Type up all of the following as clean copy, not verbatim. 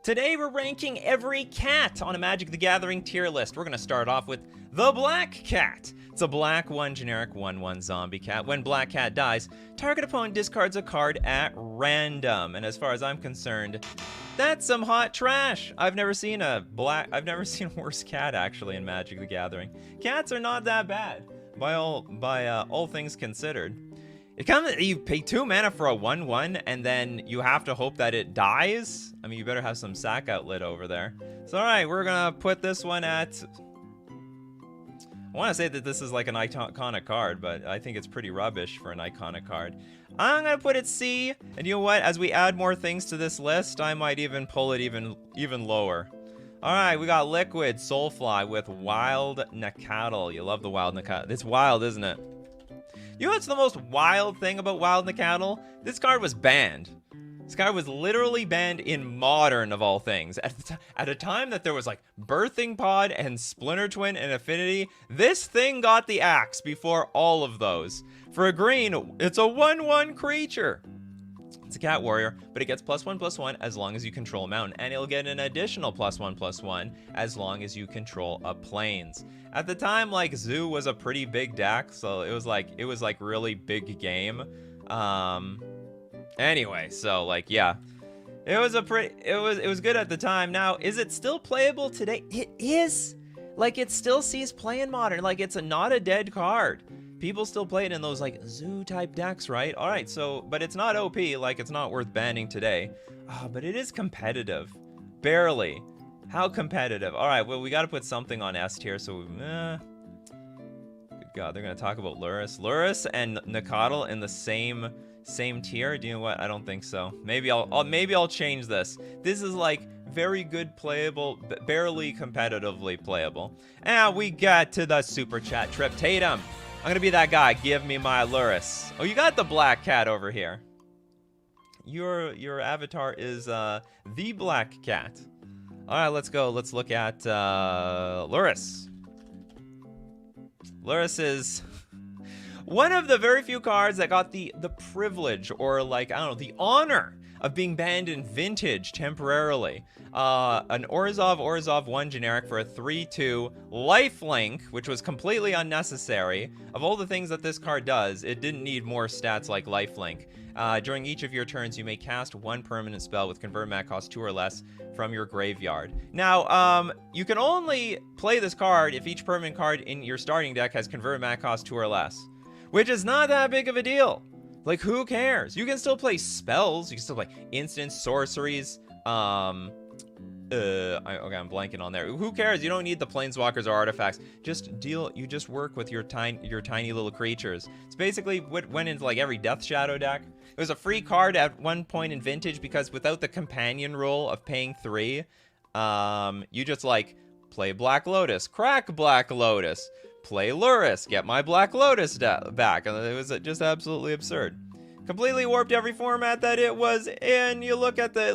Today we're ranking every cat on a Magic the Gathering tier list. We're going to start off with the Black Cat. It's a black 1 generic 1/1 zombie cat. When Black Cat dies, target opponent discards a card at random. And as far as I'm concerned, that's some hot trash. I've never seen a worse cat actually in Magic the Gathering. Cats are not that bad by all things considered. You pay 2 mana for a 1/1 and then you have to hope that it dies? I mean, you better have some sack outlet over there. So alright, we're gonna put this one at... I want to say that this is like an iconic card, but I think it's pretty rubbish for an iconic card. I'm gonna put it C, and you know what? As we add more things to this list, I might even pull it even lower. Alright, we got Liquid Soulfly with Wild Nikachu. You love the Wild Nikachu. It's wild, isn't it? You know what's the most wild thing about Wild Nikachu? This card was banned. This card was literally banned in Modern, of all things. At a time that there was like Birthing Pod and Splinter Twin and Affinity, this thing got the axe before all of those. For a green, it's a 1/1 creature. It's a cat warrior, but it gets +1/+1 as long as you control a mountain, and it'll get an additional +1/+1 as long as you control a plains. At the time, like, Zoo was a pretty big deck, so it was like really big game. Anyway, so like, yeah, it was good at the time. Now, is it still playable today? It is. Like, it still sees play in Modern. Like, it's not a dead card. People still play it in those like Zoo type decks, right? All right, so, but it's not OP. Like, it's not worth banning today. But it is competitive, barely. How competitive? All right, well, we got to put something on S tier. So, good God, they're gonna talk about Lurrus and Nikachu in the same tier. Do you know what? I don't think so. Maybe I'll change this. This is like very good playable, barely competitively playable. And we got to the super chat trip. Tatum, I'm gonna be that guy. Give me my Lurrus. Oh, you got the Black Cat over here. Your avatar is the Black Cat. All right, let's go. Let's look at Lurrus. Lurrus is one of the very few cards that got the privilege, or like, I don't know, the honor of being banned in Vintage temporarily. An Orzhov 1 generic for a 3/2 lifelink, which was completely unnecessary. Of all the things that this card does, it didn't need more stats like lifelink. During each of your turns, you may cast 1 permanent spell with convert mana cost 2 or less from your graveyard. Now, you can only play this card if each permanent card in your starting deck has convert mana cost 2 or less, which is not that big of a deal. Like, who cares? You can still play spells. You can still play instants, sorceries. Okay, I'm blanking on there. Who cares? You don't need the planeswalkers or artifacts. You just work with your tiny little creatures. It's basically what went into like every Death Shadow deck. It was a free card at one point in Vintage because without the companion rule of paying 3, you just like play Black Lotus, crack Black Lotus, play Lurrus, get my Black Lotus back, and it was just absolutely absurd. Completely warped every format that it was in. You look at the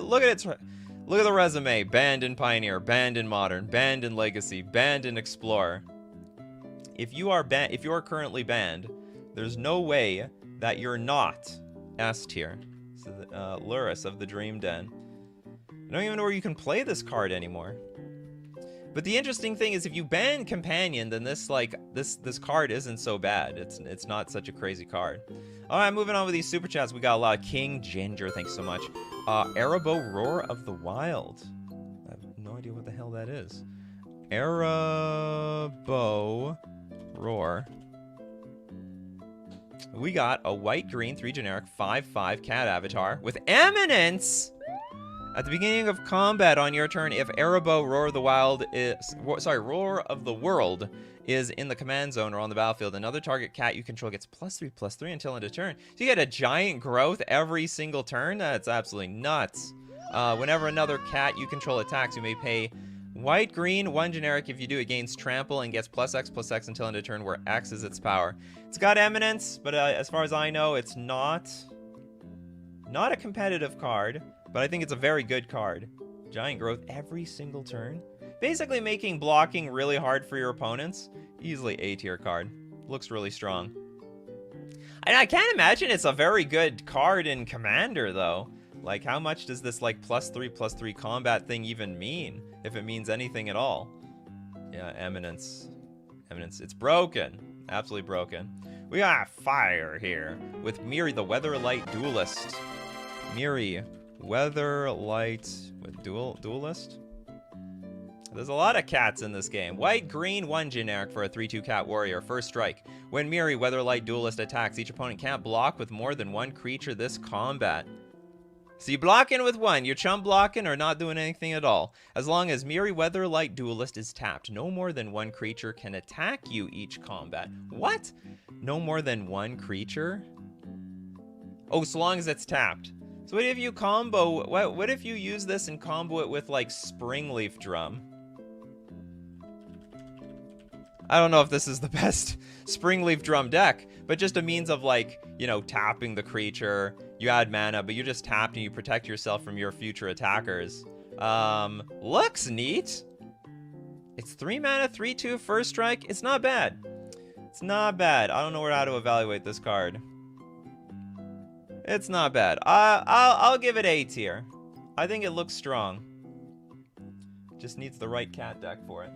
resume: banned in Pioneer, banned in Modern, banned in Legacy, banned in Explorer. If you are currently banned, there's no way that you're not S tier. So Lurrus of the Dream Den. I don't even know where you can play this card anymore. But the interesting thing is, if you ban Companion, then this card isn't so bad. It's not such a crazy card. All right, moving on with these super chats. We got a lot of King Ginger. Thanks so much. Erebos Roar of the Wild. I have no idea what the hell that is. Erebos Roar. We got a white-green 3 generic 5/5 cat avatar with Eminence. At the beginning of combat on your turn, if Erebos Roar of the Wild Roar of the World is in the command zone or on the battlefield, another target cat you control gets +3/+3 until end of turn. So you get a giant growth every single turn? That's absolutely nuts. Whenever another cat you control attacks, you may pay white-green 1 generic. If you do, it gains trample and gets +X/+X until end of turn, where X is its power. It's got Eminence, but as far as I know, it's not a competitive card. But I think it's a very good card. Giant growth every single turn. Basically making blocking really hard for your opponents. Easily A tier card. Looks really strong. And I can't imagine it's a very good card in Commander, though. Like, how much does this, like, +3/+3 combat thing even mean? If it means anything at all. Yeah, Eminence. Eminence. It's broken. Absolutely broken. We got fire here with Miri, the Weatherlight Duelist. Miri, Weatherlight... What, Duelist? There's a lot of cats in this game. White, green, 1 generic for a 3/2 cat warrior. First strike. When Miri, Weatherlight Duelist attacks, each opponent can't block with more than 1 creature this combat. So you blocking with 1. You're chump blocking or not doing anything at all. As long as Miri, Weatherlight Duelist is tapped, no more than 1 creature can attack you each combat. What? No more than 1 creature? Oh, so long as it's tapped. So what if you combo... What if you use this and combo it with, like, Springleaf Drum? I don't know if this is the best Springleaf Drum deck, but just a means of, like, you know, tapping the creature. You add mana, but you just tapped and you protect yourself from your future attackers. Looks neat. It's 3 mana, 3/2 first strike. It's not bad. It's not bad. I don't know how to evaluate this card. It's not bad. I'll give it A tier. I think it looks strong. Just needs the right cat deck for it.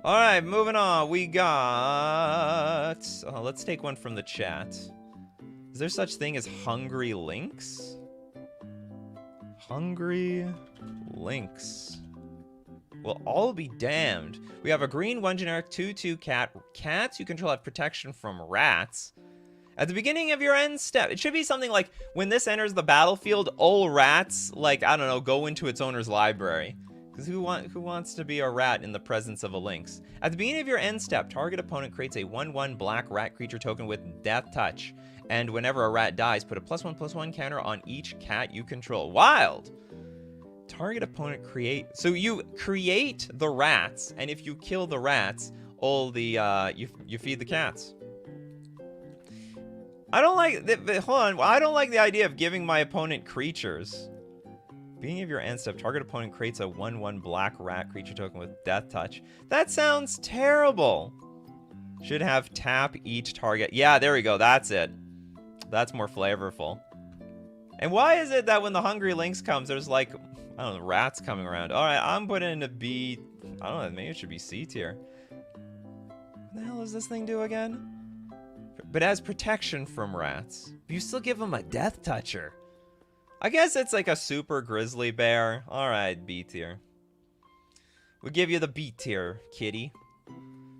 All right, moving on. We got... let's take one from the chat. Is there such thing as Hungry Lynx? Hungry Lynx. Well, I'll be damned. We have a green 1 generic 2/2 cat. Cats you control have protection from rats. At the beginning of your end step, it should be something like, when this enters the battlefield, all rats, like, I don't know, go into its owner's library. Because who wants to be a rat in the presence of a lynx? At the beginning of your end step, target opponent creates a 1/1 black rat creature token with Death Touch. And whenever a rat dies, put a +1/+1 counter on each cat you control. Wild! Target opponent create... So you create the rats, and if you kill the rats, all the, you feed the cats. I don't like... Hold on. I don't like the idea of giving my opponent creatures. Beginning of your end step, target opponent creates a 1/1 black rat creature token with Death Touch. That sounds terrible. Should have tap each target. Yeah, there we go. That's it. That's more flavorful. And why is it that when the Hungry Lynx comes, there's like, I don't know, rats coming around? All right, I'm putting in a B. I don't know, maybe it should be C tier. What the hell does this thing do again? But it has protection from rats. But you still give them a Death Toucher. I guess it's like a super grizzly bear. All right, B tier. We'll give you the B tier, kitty.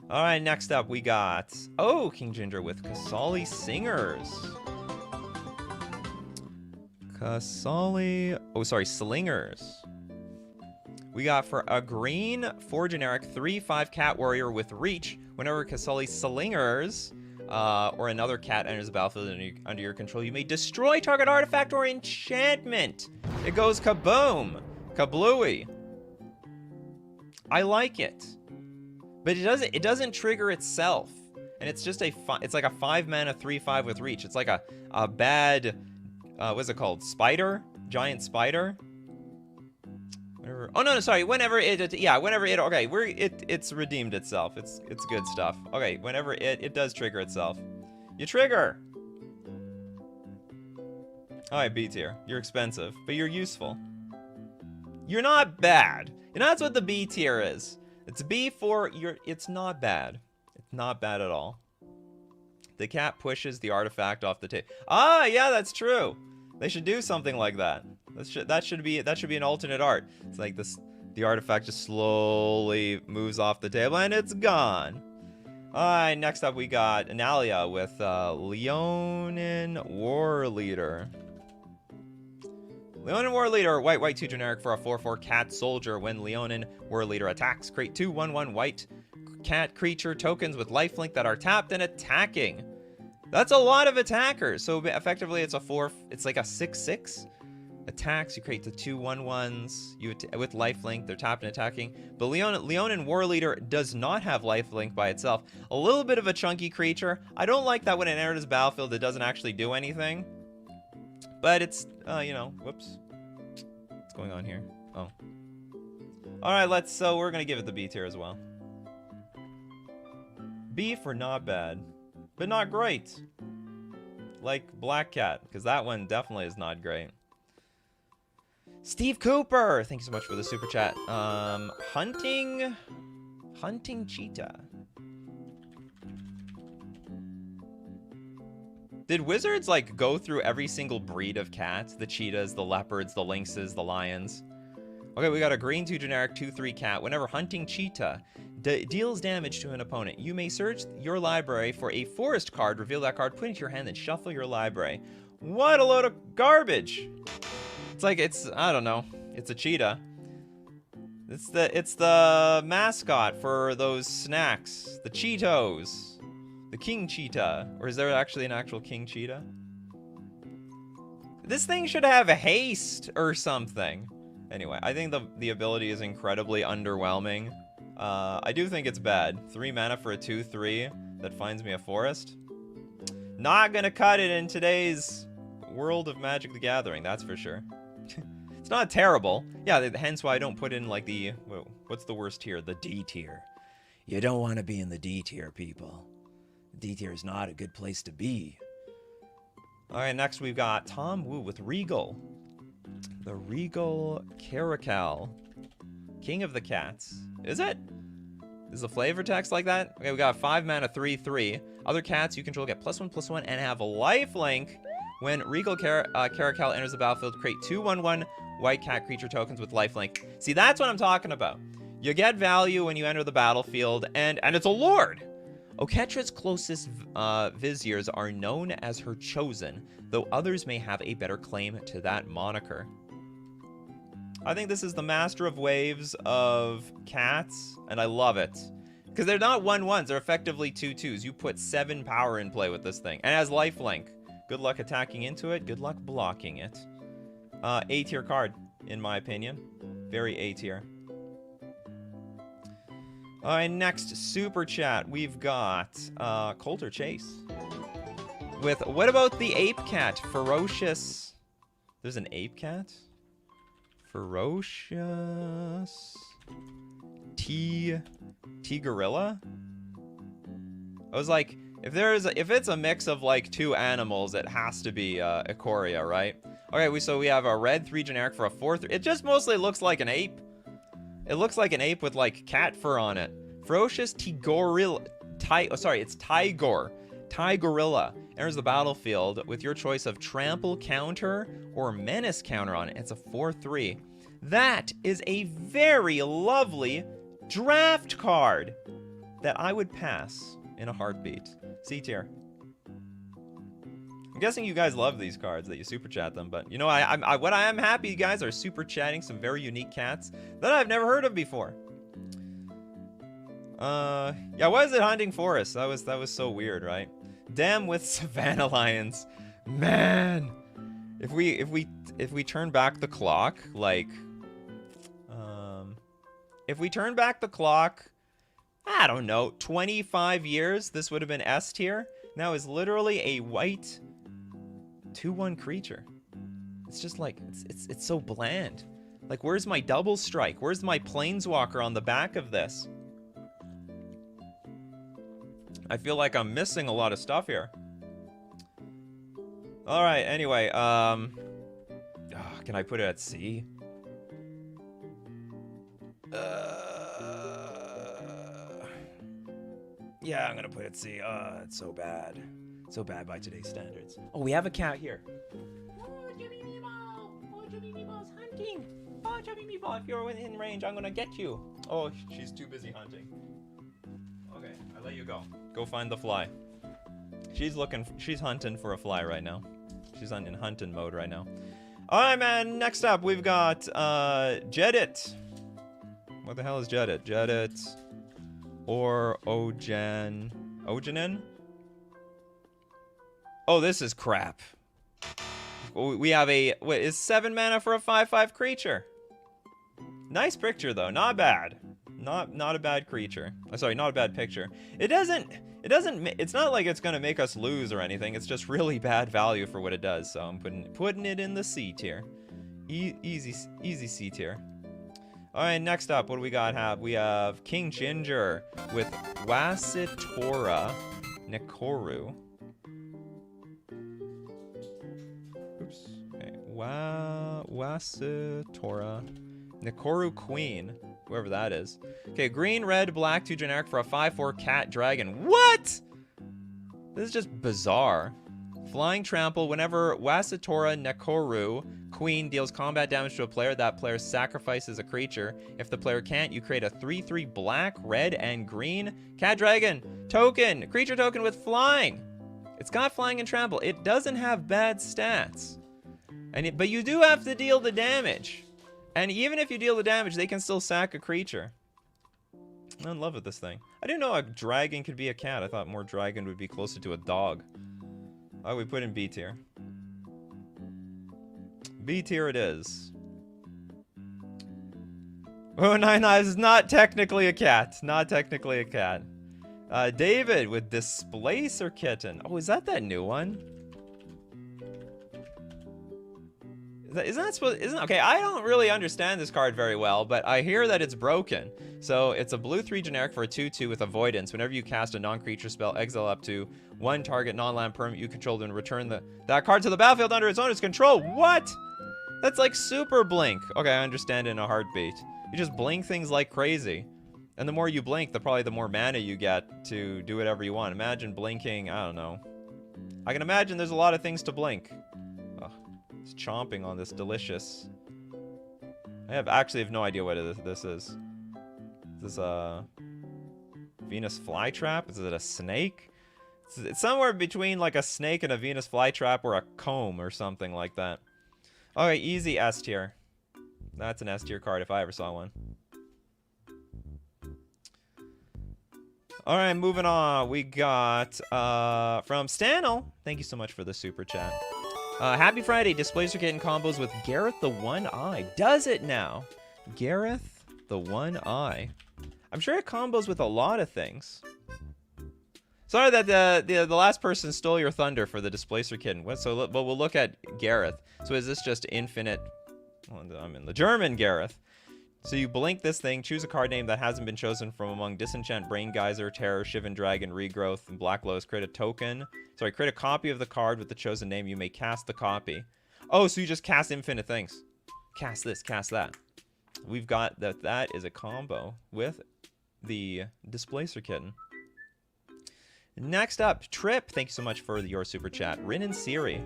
All right, next up we got... Oh, King Ginger with Kasali Singers. Kasali... Oh, sorry, Slingers. We got for a green 4 generic 3/5 cat warrior with reach. Whenever Kasali Slingers... or another cat enters the battlefield under your control, you may destroy target artifact or enchantment. It goes kaboom, kablooey. I like it, but it doesn't trigger itself, and it's just it's like a 5 mana 3/5 with reach. It's like a bad what's it called? Spider, giant spider. Whenever, oh no, sorry. Whenever it okay, it's redeemed itself. It's good stuff. Okay, whenever it does trigger itself, you trigger. All right, B tier. You're expensive, but you're useful. You're not bad. And that's what the B tier is. It's B for it's not bad. It's not bad at all. The cat pushes the artifact off the table. Ah, yeah, that's true. They should do something like that. That should be an alternate art. It's like this, the artifact just slowly moves off the table and it's gone. Alright, next up we got Analia with Leonin War Leader. Leonin War Leader, white 2 generic for a 4/4 cat soldier. When Leonin War Leader attacks, create 2 1/1 white cat creature tokens with lifelink that are tapped and attacking. That's a lot of attackers. So effectively it's like a 6/6. Attacks, you create the 2 1/1s with lifelink. They're tapped and attacking. But Leonin War Leader does not have lifelink by itself. A little bit of a chunky creature. I don't like that when it enters the battlefield, it doesn't actually do anything. But it's, you know, whoops. What's going on here? Oh. Alright, so we're gonna give it the B tier as well. B for not bad, but not great. Like Black Cat, because that one definitely is not great. Steve Cooper, thank you so much for the super chat. Hunting cheetah. Did Wizards like go through every single breed of cats? The cheetahs, the leopards, the lynxes, the lions. Okay, we got a green 2 generic 2/3 cat. Whenever hunting cheetah deals damage to an opponent, you may search your library for a forest card, reveal that card, put it into your hand, then shuffle your library. What a load of garbage! It's like I don't know. It's a cheetah. It's the mascot for those snacks, the Cheetos. The king cheetah. Or is there actually an actual king cheetah? This thing should have haste or something. Anyway, I think the ability is incredibly underwhelming. I do think it's bad. 3 mana for a 2/3 that finds me a forest. Not gonna cut it in today's world of Magic the Gathering, that's for sure. It's not terrible. Yeah, hence why I don't put in like the... what's the worst tier? The D tier. You don't want to be in the D tier, people. D tier is not a good place to be. Alright, next we've got Tom Wu with Regal. The Regal Caracal. King of the Cats. Is it? Is the flavor text like that? Okay, we got 5 mana 3/3. Other cats you control get +1/+1 and have a lifelink. When Regal Caracal enters the battlefield, create 2/1/1 white cat creature tokens with lifelink. See, that's what I'm talking about. You get value when you enter the battlefield, and it's a lord. Oketra's closest viziers are known as her chosen, though others may have a better claim to that moniker. I think this is the master of waves of cats, and I love it. Because they're not 1/1s, they're effectively 2/2s. You put 7 power in play with this thing, and it has lifelink. Good luck attacking into it, good luck blocking it. A tier card, in my opinion. Very A tier. Alright, next super chat, we've got Coulter Chase. With, what about the ape cat? Ferocious. There's an ape cat? Ferocious. T-gorilla? I was like, if it's a mix of like 2 animals, it has to be Ikoria, right? Okay, so we have a red 3 generic for a 4/3. It just mostly looks like an ape. It looks like an ape with like cat fur on it. Ferocious T-gorilla. It's Tigor. Tigorilla enters the battlefield with your choice of trample counter or menace counter on it. It's a 4/3. That is a very lovely draft card that I would pass in a heartbeat. C tier. I'm guessing you guys love these cards, that you super chat them, but you know, what I am happy you guys are super chatting some very unique cats that I've never heard of before. Yeah, why is it hunting forests? That was so weird, right? Damn with Savannah Lions. Man, if we turn back the clock, like if we turn back the clock, I don't know, 25 years, this would have been S tier. Now is literally a white 2/1 creature. It's just like, it's so bland. Like, where's my double strike? Where's my planeswalker on the back of this? I feel like I'm missing a lot of stuff here. Alright, anyway, can I put it at C? Yeah, I'm gonna put it C. It's so bad. So bad by today's standards. Oh, we have a cat here. Oh, Jimmy Meebo! Oh, Jimmy Meebo's hunting! Oh, Jimmy Meebo, if you're within range, I'm gonna get you. Oh, she's too busy hunting. Okay, I let you go. Go find the fly. She's hunting for a fly right now. She's in hunting mode right now. Alright, man, next up we've got Jedit. What the hell is Jedit? Jedit or Ojanen? Oh, this is crap. We have a, what is 7 mana for a 5/5 creature. Nice picture though, not bad. Not a bad creature. Sorry, not a bad picture. It's not like it's gonna make us lose or anything. It's just really bad value for what it does. So I'm putting it in the C tier. Easy C tier. All right, next up, what do we got? We have King Ginger with Wasitora Nikoru. Oops. Okay. Wasitora. Nikoru Queen. Whoever that is. Okay, green, red, black, 2 generic for a 5/4 cat dragon. What? This is just bizarre. Flying trample. Whenever Wasitora Nikoru Queen deals combat damage to a player, that player sacrifices a creature. If the player can't, you create a 3/3 black, red, and green cat dragon token. Creature token with flying. It's got flying and trample. It doesn't have bad stats. But you do have to deal the damage. And even if you deal the damage, they can still sack a creature. I'm in love with this thing. I didn't know a dragon could be a cat. I thought more dragon would be closer to a dog. Oh, we put in B tier. B tier it is. Oh, nine eyes is not technically a cat. Not technically a cat. David with Displacer Kitten. Oh, is that new one? Okay, I don't really understand this card very well, but I hear that it's broken. So it's a blue 3 generic for a 2/2 with avoidance. Whenever you cast a non-creature spell, exile up to 1 target non-land permanent you control, then return that card to the battlefield under its owner's control. What? That's like super blink. Okay, I understand it in a heartbeat. You just blink things like crazy. And the more you blink, probably the more mana you get to do whatever you want. Imagine blinking, I don't know. I can imagine there's a lot of things to blink. It's chomping on this delicious. I actually have no idea what this is. Is this a Venus flytrap? Is it a snake? It's somewhere between like a snake and a Venus flytrap, or a comb or something like that. Okay, easy S tier. That's an S tier card if I ever saw one. All right, moving on. We got from Stanel. Thank you so much for the super chat. Happy Friday. Displacer Kitten combos with Gareth the One Eye. Does it now? Gareth the One Eye. I'm sure it combos with a lot of things. Sorry that the last person stole your thunder for the Displacer Kitten. But we'll look at Gareth. So is this just infinite? Well, I'm in the German Gareth. So you blink this thing, choose a card name that hasn't been chosen from among Disenchant, Brain Geyser, Terror, Shivan Dragon, Regrowth, and Black Lotus. Create a copy of the card with the chosen name. You may cast the copy. Oh, so you just cast infinite things. Cast this, cast that. We've got that is a combo with the Displacer Kitten. Next up, Trip. Thank you so much for your super chat. Rin and Siri.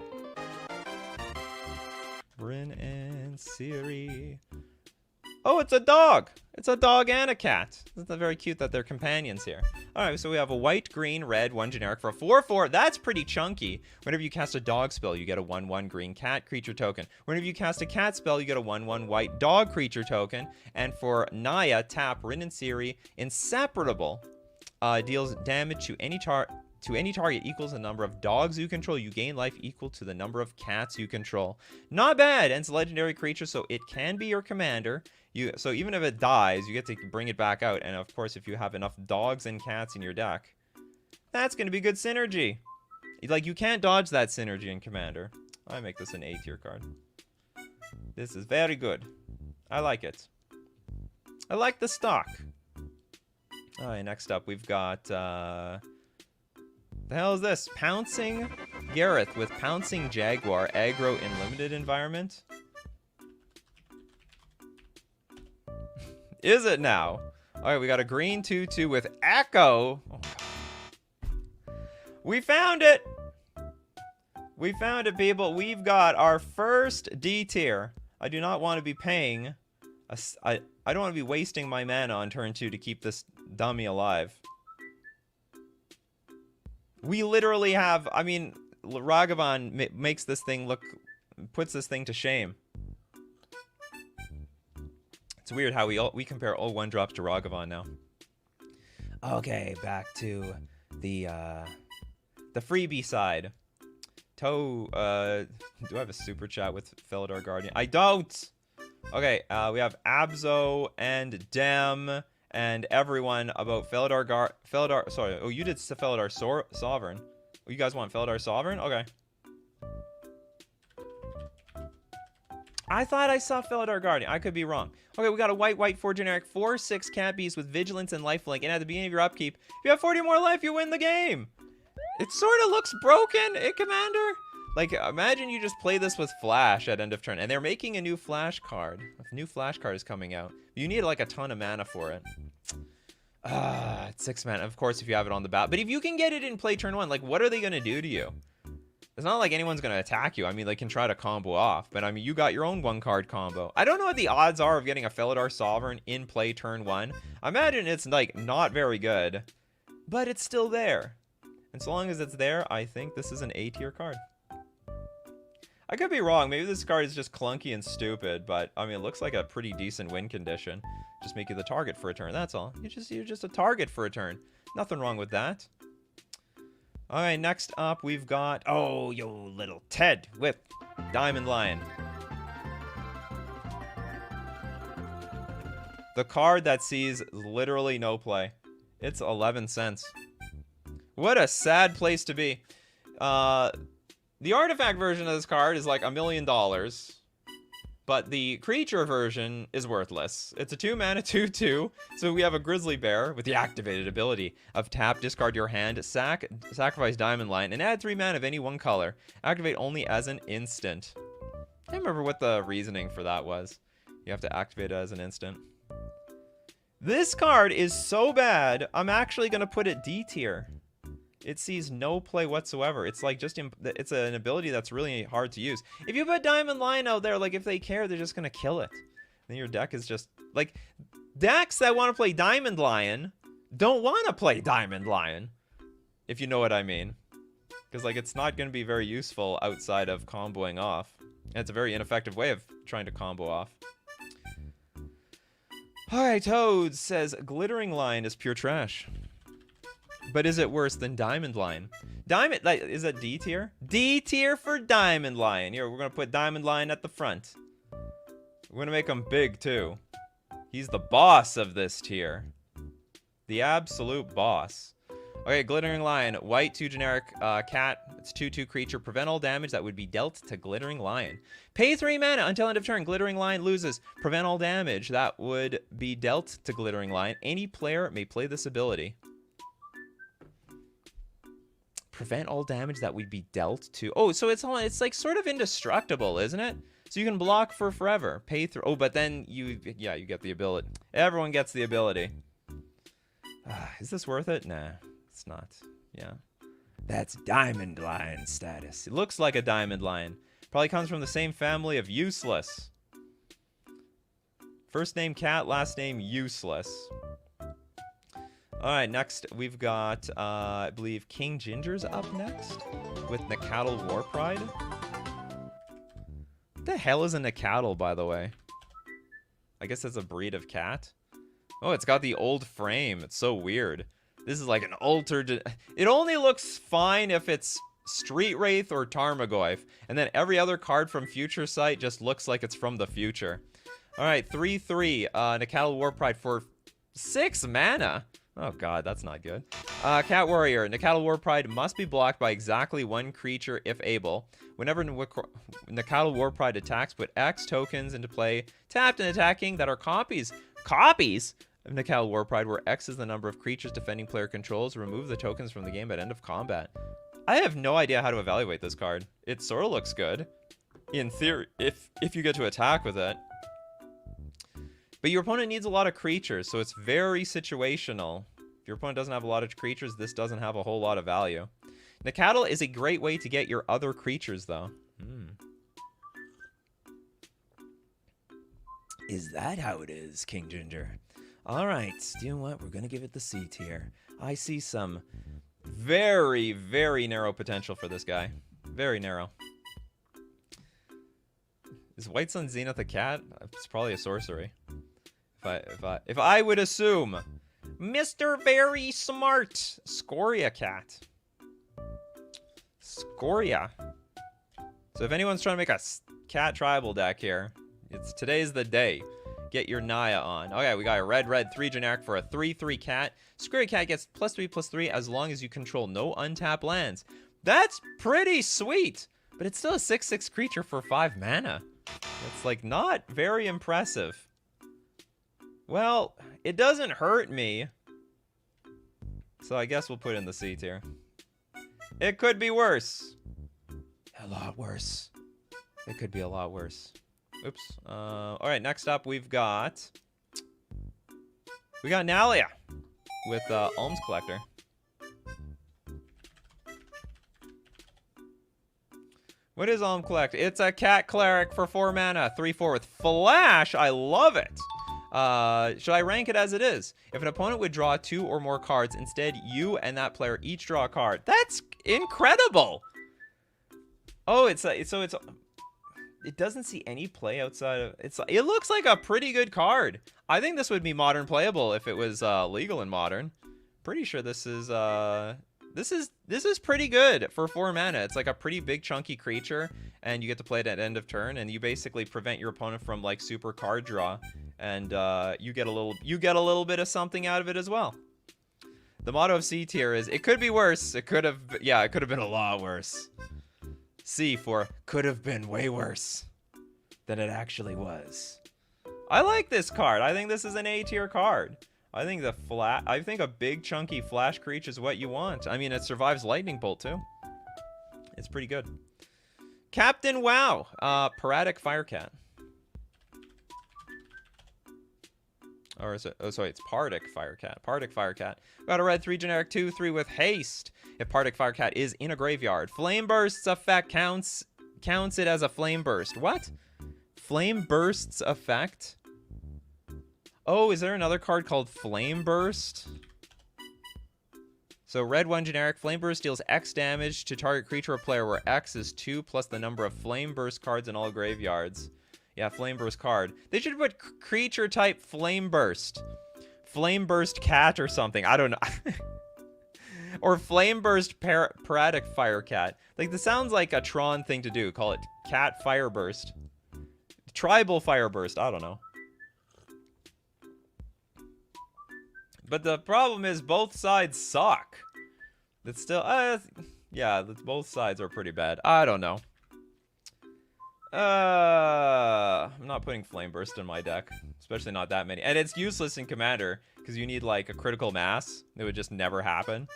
Rin and Siri. Oh, it's a dog. It's a dog and a cat. Isn't that very cute that they're companions here? All right, so we have a white, green, red, 1 generic for a 4/4. That's pretty chunky. Whenever you cast a dog spell, you get a 1/1 green cat creature token. Whenever you cast a cat spell, you get a 1/1 white dog creature token. And for Naya, tap Rin and Siri, inseparable. Deals damage to any target equals the number of dogs you control. You gain life equal to the number of cats you control. Not bad. And it's a legendary creature, so it can be your commander. So even if it dies, you get to bring it back out. And of course, if you have enough dogs and cats in your deck, that's going to be good synergy. Like, you can't dodge that synergy in commander. I make this an A tier card. This is very good. I like it. I like the stock. All right, next up, we've got... the hell is this? Pouncing Gareth with Pouncing Jaguar, aggro in limited environment. Is it now? All right, we got a green 2/2 with Echo. Oh, God. We found it. We found it, people. We've got our first D tier. I do not want to be paying. I don't want to be wasting my mana on turn 2 to keep this dummy alive. We literally have, I mean, Ragavan makes this thing puts this thing to shame. It's weird how we compare all 1-drops to Ragavan now. Okay, back to the freebie side. Do I have a super chat with Felidar Guardian? I don't! Okay, we have Abzo and Dem and everyone about Felidar, sorry, oh, you did Felidar Sovereign. Oh, you guys want Felidar Sovereign? Okay. I thought I saw Felidar Guardian. I could be wrong. Okay, we got a white 4 generic 4/6 cat beast with vigilance and lifelink. And at the beginning of your upkeep, if you have 40 more life, you win the game. It sort of looks broken, Commander. Like, imagine you just play this with Flash at end of turn, and they're making a new Flash card. A new Flash card is coming out. You need, like, a ton of mana for it. It's 6 mana, of course, if you have it on the bat. But if you can get it in play turn 1, like, what are they going to do to you? It's not like anyone's going to attack you. I mean, they can try to combo off. But, I mean, you got your own 1-card combo. I don't know what the odds are of getting a Felidar Sovereign in play turn 1. I imagine it's, like, not very good. But it's still there. And so long as it's there, I think this is an A-tier card. I could be wrong. Maybe this card is just clunky and stupid, but I mean, it looks like a pretty decent win condition. Just make you the target for a turn. That's all. You're just a target for a turn. Nothing wrong with that. All right, next up we've got yo little Ted with Diamond Lion. The card that sees literally no play. It's 11 cents. What a sad place to be. The artifact version of this card is like $1 million, but the creature version is worthless. It's a 2-mana 2/2, so we have a Grizzly Bear with the activated ability of tap, discard your hand, sacrifice Diamond Lion, and add 3 mana of any one color. Activate only as an instant. I can't remember what the reasoning for that was. You have to activate it as an instant. This card is so bad, I'm actually going to put it D tier. It sees no play whatsoever. It's like it's an ability that's really hard to use. If you put Diamond Lion out there, like if they care, they're just going to kill it. Then your deck is just like decks that want to play Diamond Lion don't want to play Diamond Lion. If you know what I mean. Because like it's not going to be very useful outside of comboing off. And it's a very ineffective way of trying to combo off. Alright, Toad says Glittering Lion is pure trash. But is it worse than Diamond Lion? Is that D tier? D tier for Diamond Lion. Here, we're going to put Diamond Lion at the front. We're going to make him big, too. He's the boss of this tier. The absolute boss. Okay, Glittering Lion. White, 2 generic cat. It's 2/2 creature. Prevent all damage that would be dealt to Glittering Lion. Pay 3 mana until end of turn. Glittering Lion loses. Prevent all damage that would be dealt to Glittering Lion. Any player may play this ability. Prevent all damage that would be dealt to. Oh, so it's like sort of indestructible, isn't it? So you can block for forever. Pay through. Oh, but then you get the ability. Everyone gets the ability. Is this worth it? Nah, it's not. Yeah. That's Diamond Lion status. It looks like a Diamond Lion. Probably comes from the same family of Useless. First name Cat, last name Useless. Alright, next we've got, I believe King Ginger's up next with Nikachu Warpride. What the hell is a Nikachu, by the way? I guess it's a breed of cat. Oh, it's got the old frame. It's so weird. This is like an altered... It only looks fine if it's Street Wraith or Tarmogoyf. And then every other card from Future Sight just looks like it's from the future. Alright, 3/3. Nikachu Warpride for 6 mana. Oh god, that's not good. Cat Warrior. Nikachu Warpride must be blocked by exactly 1 creature if able. Whenever Nikachu Warpride attacks, put X tokens into play, tapped and attacking that are copies. Copies? Of Nikachu Warpride, where X is the number of creatures defending player controls. Remove the tokens from the game at end of combat. I have no idea how to evaluate this card. It sort of looks good. In theory, if you get to attack with it. But your opponent needs a lot of creatures, so it's very situational. If your opponent doesn't have a lot of creatures, this doesn't have a whole lot of value. Nikachu is a great way to get your other creatures, though. Is that how it is, King Ginger? Alright, you know what? We're going to give it the C tier. I see some very, very narrow potential for this guy. Very narrow. Is White Sun Zenith a cat? It's probably a sorcery. If I would assume, Mr. Very Smart, Scoria cat. Scoria. So if anyone's trying to make a cat tribal deck here, today's the day. Get your Naya on. Okay, we got a red 3 generic for a 3/3 cat. Scoria cat gets +3/+3 as long as you control no untapped lands. That's pretty sweet, but it's still a 6/6 creature for 5 mana. It's like not very impressive. Well, it doesn't hurt me. So I guess we'll put it in the C tier. It could be worse. A lot worse. It could be a lot worse. Oops. All right, next up we got Nalia with Alms Collector. What is Alms Collector? It's a cat cleric for 4 mana, 3/4 with flash. I love it. Should I rank it as it is? If an opponent would draw 2 or more cards, instead you and that player each draw a card. That's incredible. Oh, it doesn't see any play outside of it looks like a pretty good card. I think this would be modern playable if it was legal in modern. Pretty sure this is pretty good for 4 mana. It's like a pretty big chunky creature, and you get to play it at end of turn, and you basically prevent your opponent from like super card draw, and you get a little bit of something out of it as well. The motto of C tier is it could be worse. It could have been a lot worse. C for could have been way worse than it actually was. I like this card. I think this is an A tier card. I think a big chunky flash creature is what you want. I mean, it survives lightning bolt too. It's pretty good. Captain WoW, Paradic Firecat. Or is it? Oh, sorry, it's Pardic Firecat. Pardic Firecat. Got a red 3 generic 2/3 with haste. If Pardic Firecat is in a graveyard, Flame Burst's effect counts it as a Flame Burst. What? Flame Burst's effect? Oh, is there another card called Flame Burst? So red 1 generic, Flame Burst deals X damage to target creature or player, where X is 2 plus the number of Flame Burst cards in all graveyards. Yeah, Flame Burst card. They should put creature type Flame Burst. Flame Burst cat or something. I don't know. Or Flame Burst Paradic Firecat. Like, this sounds like a Tron thing to do. Call it Cat Fire Burst. Tribal Fire Burst. I don't know. But the problem is both sides suck. That's still... yeah, both sides are pretty bad. I don't know. I'm not putting Flame Burst in my deck. Especially not that many. And it's useless in Commander, because you need, like, a critical mass. It would just never happen.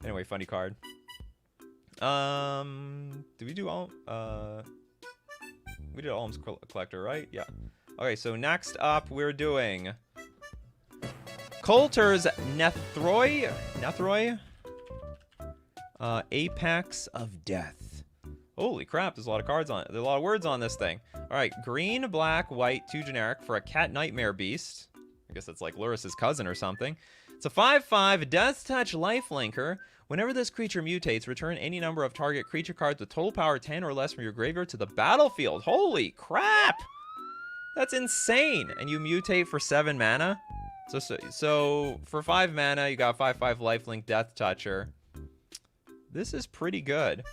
Anyway, funny card. Did we do all... we did Alms Collector, right? Yeah. Okay, so next up, we're doing... Coulter's Nethroi? Apex of Death. Holy crap, there's a lot of cards on it. There's a lot of words on this thing. Alright, green, black, white, 2 generic for a Cat Nightmare Beast. I guess that's like Luris's cousin or something. It's a 5/5 Death Touch Lifelinker. Whenever this creature mutates, return any number of target creature cards with total power 10 or less from your graveyard to the battlefield. Holy crap! That's insane! And you mutate for 7 mana? So for 5 mana, you got 5/5 Lifelink Death Toucher. This is pretty good.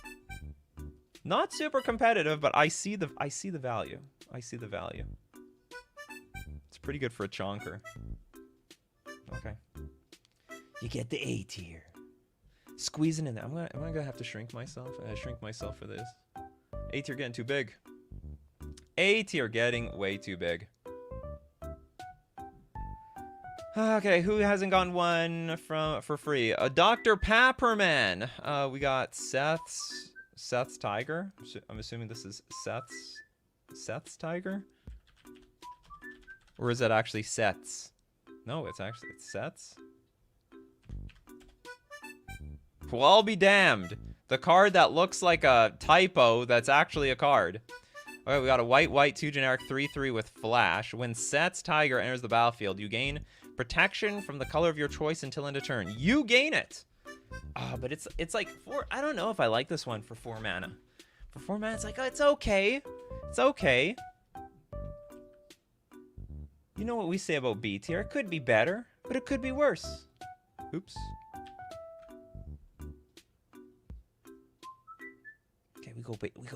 Not super competitive, but I see the value. I see the value. It's pretty good for a chonker. Okay. You get the A tier. Squeezing in there. Am I gonna have to shrink myself? Shrink myself for this. A tier getting too big. A tier getting way too big. Okay, who hasn't gotten one for free? Dr. Papperman. We got Seth's Tiger. I'm assuming this is Seth's Tiger? Or is that actually Seth's? No, it's Seth's. Well, I'll be damned. The card that looks like a typo, that's actually a card. Okay, we got a white 2 generic 3/3 with flash. When Seth's Tiger enters the battlefield, you gain protection from the color of your choice until end of turn. You gain it! But it's like 4... I don't know if I like this one for 4 mana. For 4 mana, it's like, oh, it's okay. It's okay. You know what we say about B tier? It could be better, but it could be worse. Oops. Okay, we go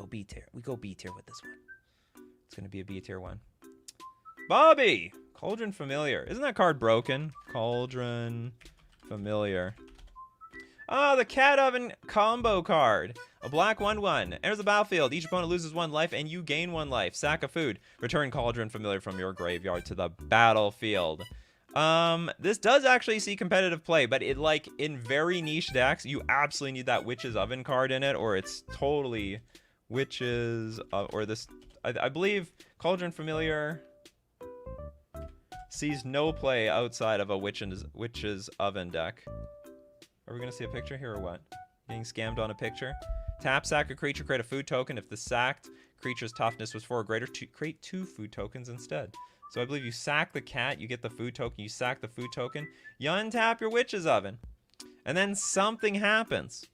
B tier. We go B tier with this one. It's gonna be a B tier one. Bobby! Cauldron Familiar. Isn't that card broken? Cauldron Familiar. Ah, the Cat Oven combo card. A black 1/1. Enters the battlefield. Each opponent loses 1 life and you gain 1 life. Sack of food. Return Cauldron Familiar from your graveyard to the battlefield. This does actually see competitive play, but it, like, in very niche decks, you absolutely need that Witch's Oven card in it, or it's totally Witches, or this, I believe Cauldron Familiar sees no play outside of a Witch's Oven deck. Are we gonna see a picture here or what? Getting scammed on a picture? Tap, sack a creature, create a food token. If the sacked creature's toughness was 4 or greater, create 2 food tokens instead. So I believe you sack the cat, you get the food token, you sack the food token, you untap your Witch's Oven. And then something happens.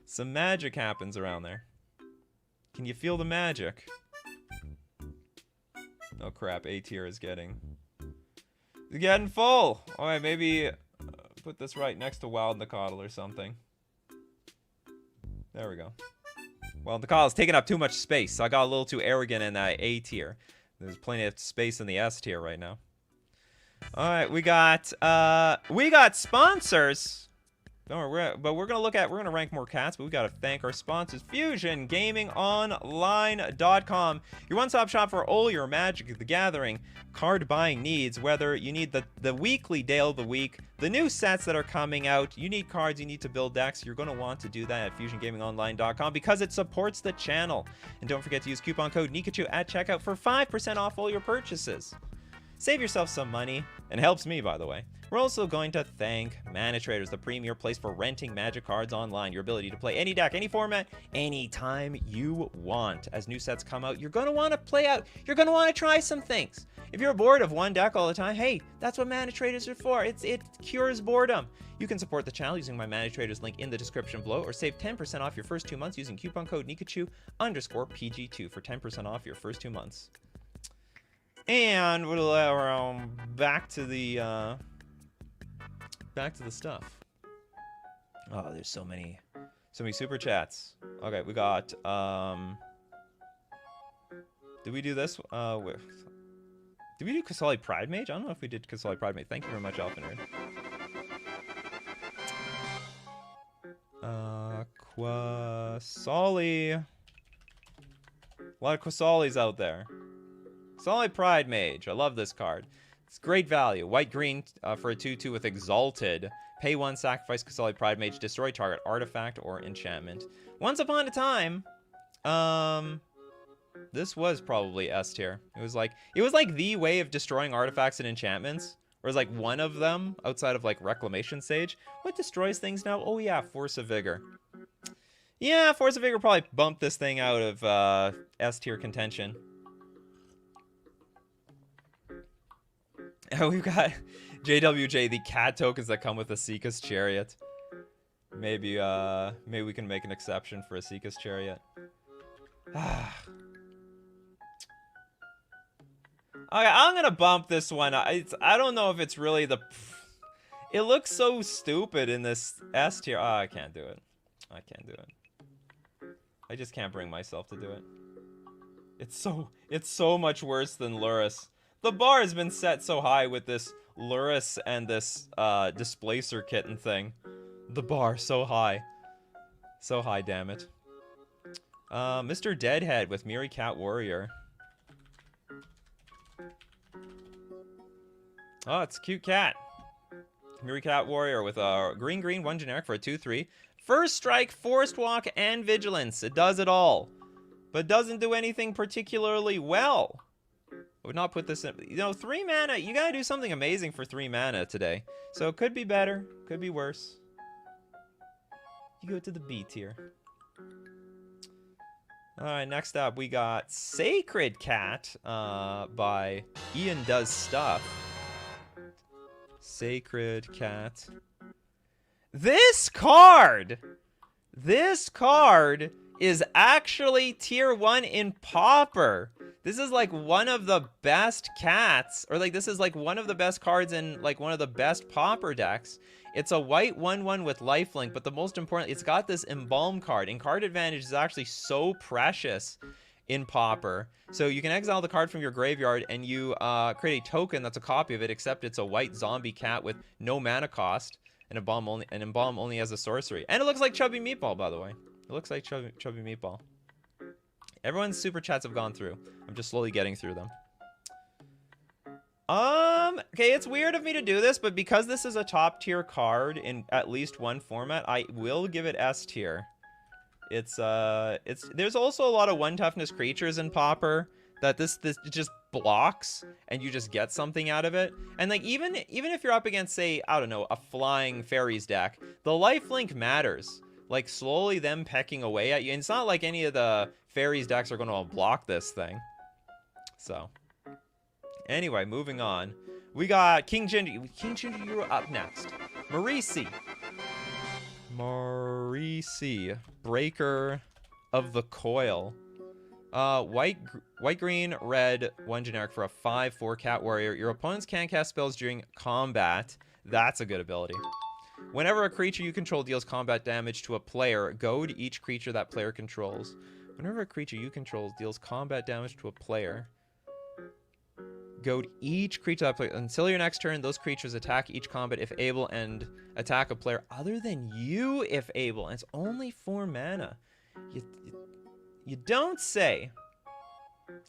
Some magic happens around there. Can you feel the magic? Oh crap, A tier is getting full. Alright, maybe put this right next to Wild Nicottle or something. There we go. Well, Nicottle's taking up too much space, so I got a little too arrogant in that A tier. There's plenty of space in the S tier right now. All right, we got sponsors. Don't worry, but we're gonna rank more cats, but we gotta thank our sponsors: FusionGamingOnline.com, your one-stop shop for all your Magic the Gathering card buying needs. Whether you need the weekly Day of the Week, the new sets that are coming out, you need cards, you need to build decks, you're gonna want to do that at FusionGamingOnline.com because it supports the channel. And don't forget to use coupon code Nikachu at checkout for 5% off all your purchases. Save yourself some money, and helps me, by the way. We're also going to thank Mana Traders, the premier place for renting Magic cards online. Your ability to play any deck, any format, anytime you want. As new sets come out, you're going to want to play out. You're going to want to try some things. If you're bored of one deck all the time, hey, that's what Mana Traders are for. It cures boredom. You can support the channel using my Mana Traders link in the description below, or save 10% off your first 2 months using coupon code Nikachu_PG2 for 10% off your first 2 months. And we'll back to the stuff. Oh, there's so many super chats. Okay, we got did we do this? Did we do Kasali Pride Mage? I don't know if we did Kasali Pride Mage. Thank you very much, Alphinerd. Quasali. A lot of Quasalis out there. Kasali Pride Mage. I love this card. It's great value. White-green for a 2/2 with Exalted. Pay 1, sacrifice Kasali Pride Mage, destroy target artifact or enchantment. Once upon a time, this was probably S tier. It was like the way of destroying artifacts and enchantments. Or it was like one of them outside of like Reclamation Sage. What destroys things now? Oh yeah, Force of Vigor. Yeah, Force of Vigor probably bumped this thing out of S tier contention. We've got JWJ, the cat tokens that come with a Seeka's Chariot. Maybe we can make an exception for a Seeka's Chariot. Okay, I'm gonna bump this one. I don't know if it's really the... It looks so stupid in this S tier. Oh, I can't do it. I can't do it. I just can't bring myself to do it. It's so much worse than Lurrus. The bar has been set so high with this Lurrus and this Displacer Kitten thing. The bar so high. So high, damn it. Mr. Deadhead with Miri Cat Warrior. Oh, it's a cute cat. Miri Cat Warrior with a green, 1 generic for a 2/3. First strike, Forest Walk, and Vigilance. It does it all. But doesn't do anything particularly well. I would not put this in. You know, 3 mana. You gotta do something amazing for 3 mana today. So it could be better. Could be worse. You go to the B tier. Alright, next up we got Sacred Cat by Ian Does Stuff. Sacred Cat. This card is actually tier 1 in Pauper. This is like one of the best cats, or like this is like one of the best cards in like one of the best Pauper decks. It's a white 1/1 with lifelink, but the most important, it's got this Embalm card, and card advantage is actually so precious in Pauper. So you can exile the card from your graveyard and you create a token that's a copy of it, except it's a white zombie cat with no mana cost, and Embalm only has a sorcery. And it looks like Chubby Meatball, by the way. It looks like Chubby Meatball. Everyone's super chats have gone through. I'm just slowly getting through them. Okay, it's weird of me to do this, but because this is a top tier card in at least one format, I will give it S tier. There's also a lot of 1 toughness creatures in Pauper that this just blocks and you just get something out of it. And like even if you're up against, say, I don't know, a flying fairies deck, the lifelink matters. Like slowly them pecking away at you. And it's not like any of the fairies decks are going to block this thing. So anyway, moving on. We got King Ginger. King Ginger, you're up next. Marisi. Breaker of the Coil. White, green, red, 1 generic for a 5/4 cat warrior. Your opponents can't cast spells during combat. That's a good ability. Whenever a creature you control deals combat damage to a player, goad each creature that player controls. Whenever a creature you control deals combat damage to a player, goad each creature that player. Until your next turn, those creatures attack each combat if able and attack a player other than you if able. And it's only 4 mana. You don't say.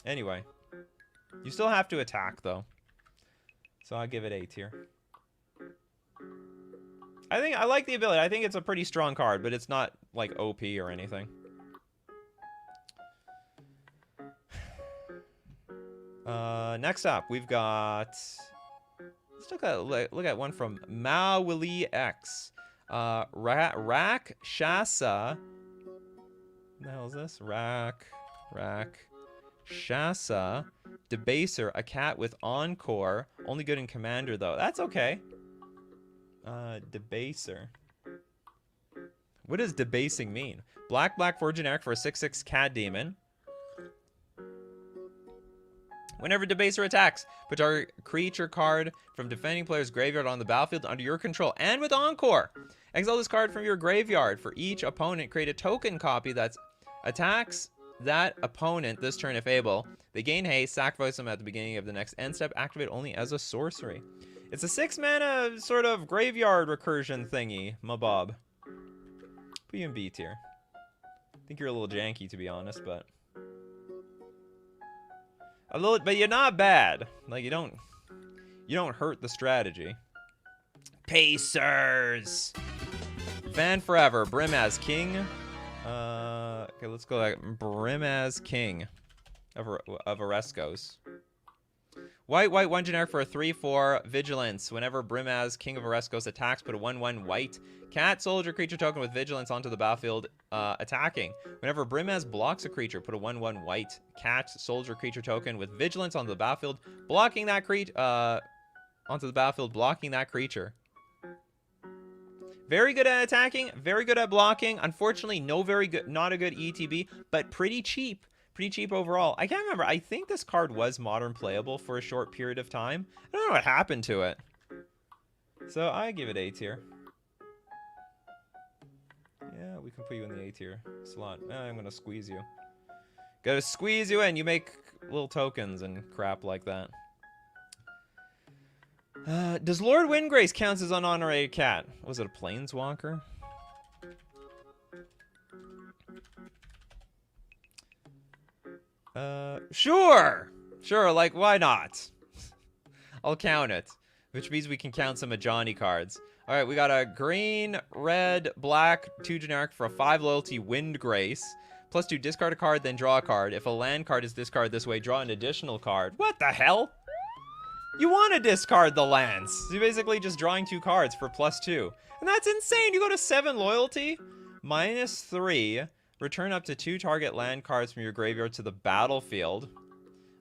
Anyway, you still have to attack though. So I'll give it A tier. I like the ability. I think it's a pretty strong card, but it's not like OP or anything. Next up, we've got. Let's look at one from Mawili X. Rakshasa. What the hell is this? Rakshasa. Debaser, a cat with Encore. Only good in Commander though. That's okay. Debaser. What does debasing mean? Black, 4 generic for a 6/6 cat demon. Whenever Debaser attacks, put our creature card from defending player's graveyard on the battlefield under your control and with Encore. Exile this card from your graveyard. For each opponent, create a token copy that attacks that opponent this turn if able. They gain haste, sacrifice them at the beginning of the next end step, activate only as a sorcery. It's a 6 mana sort of graveyard recursion thingy, my bob. Put you in B tier. I think you're a little janky to be honest, but but you're not bad. Like you don't hurt the strategy. Pacers. Fan forever. Brim as king. Okay, let's go like Brim as king of Oreskos. White, 1 generic for a 3/4 vigilance. Whenever Brim as king of Oreskos attacks, put a 1/1 white cat soldier creature token with vigilance onto the battlefield, attacking. Whenever Brim as blocks a creature, put a 1/1 white cat soldier creature token with vigilance onto the battlefield, blocking that creature. Very good at attacking, very good at blocking. Unfortunately, not a good ETB, but pretty cheap. Pretty cheap overall. I can't remember. I think this card was modern playable for a short period of time. I don't know what happened to it. So I give it A tier. Yeah, we can put you in the A tier slot. I'm going to squeeze you. Gotta squeeze you in. You make little tokens and crap like that. Does Lord Windgrace count as an unhonored cat? Was it a planeswalker? Sure, like, why not? I'll count it, which means we can count some Ajani cards. All right, we got a green, red, black, 2 generic for a 5 loyalty Windgrace. +2, discard a card, then draw a card. If a land card is discarded this way, draw an additional card. What the hell? You want to discard the lands. You're basically just drawing 2 cards for +2. And that's insane. You go to 7 loyalty, -3. Return up to 2 target land cards from your graveyard to the battlefield.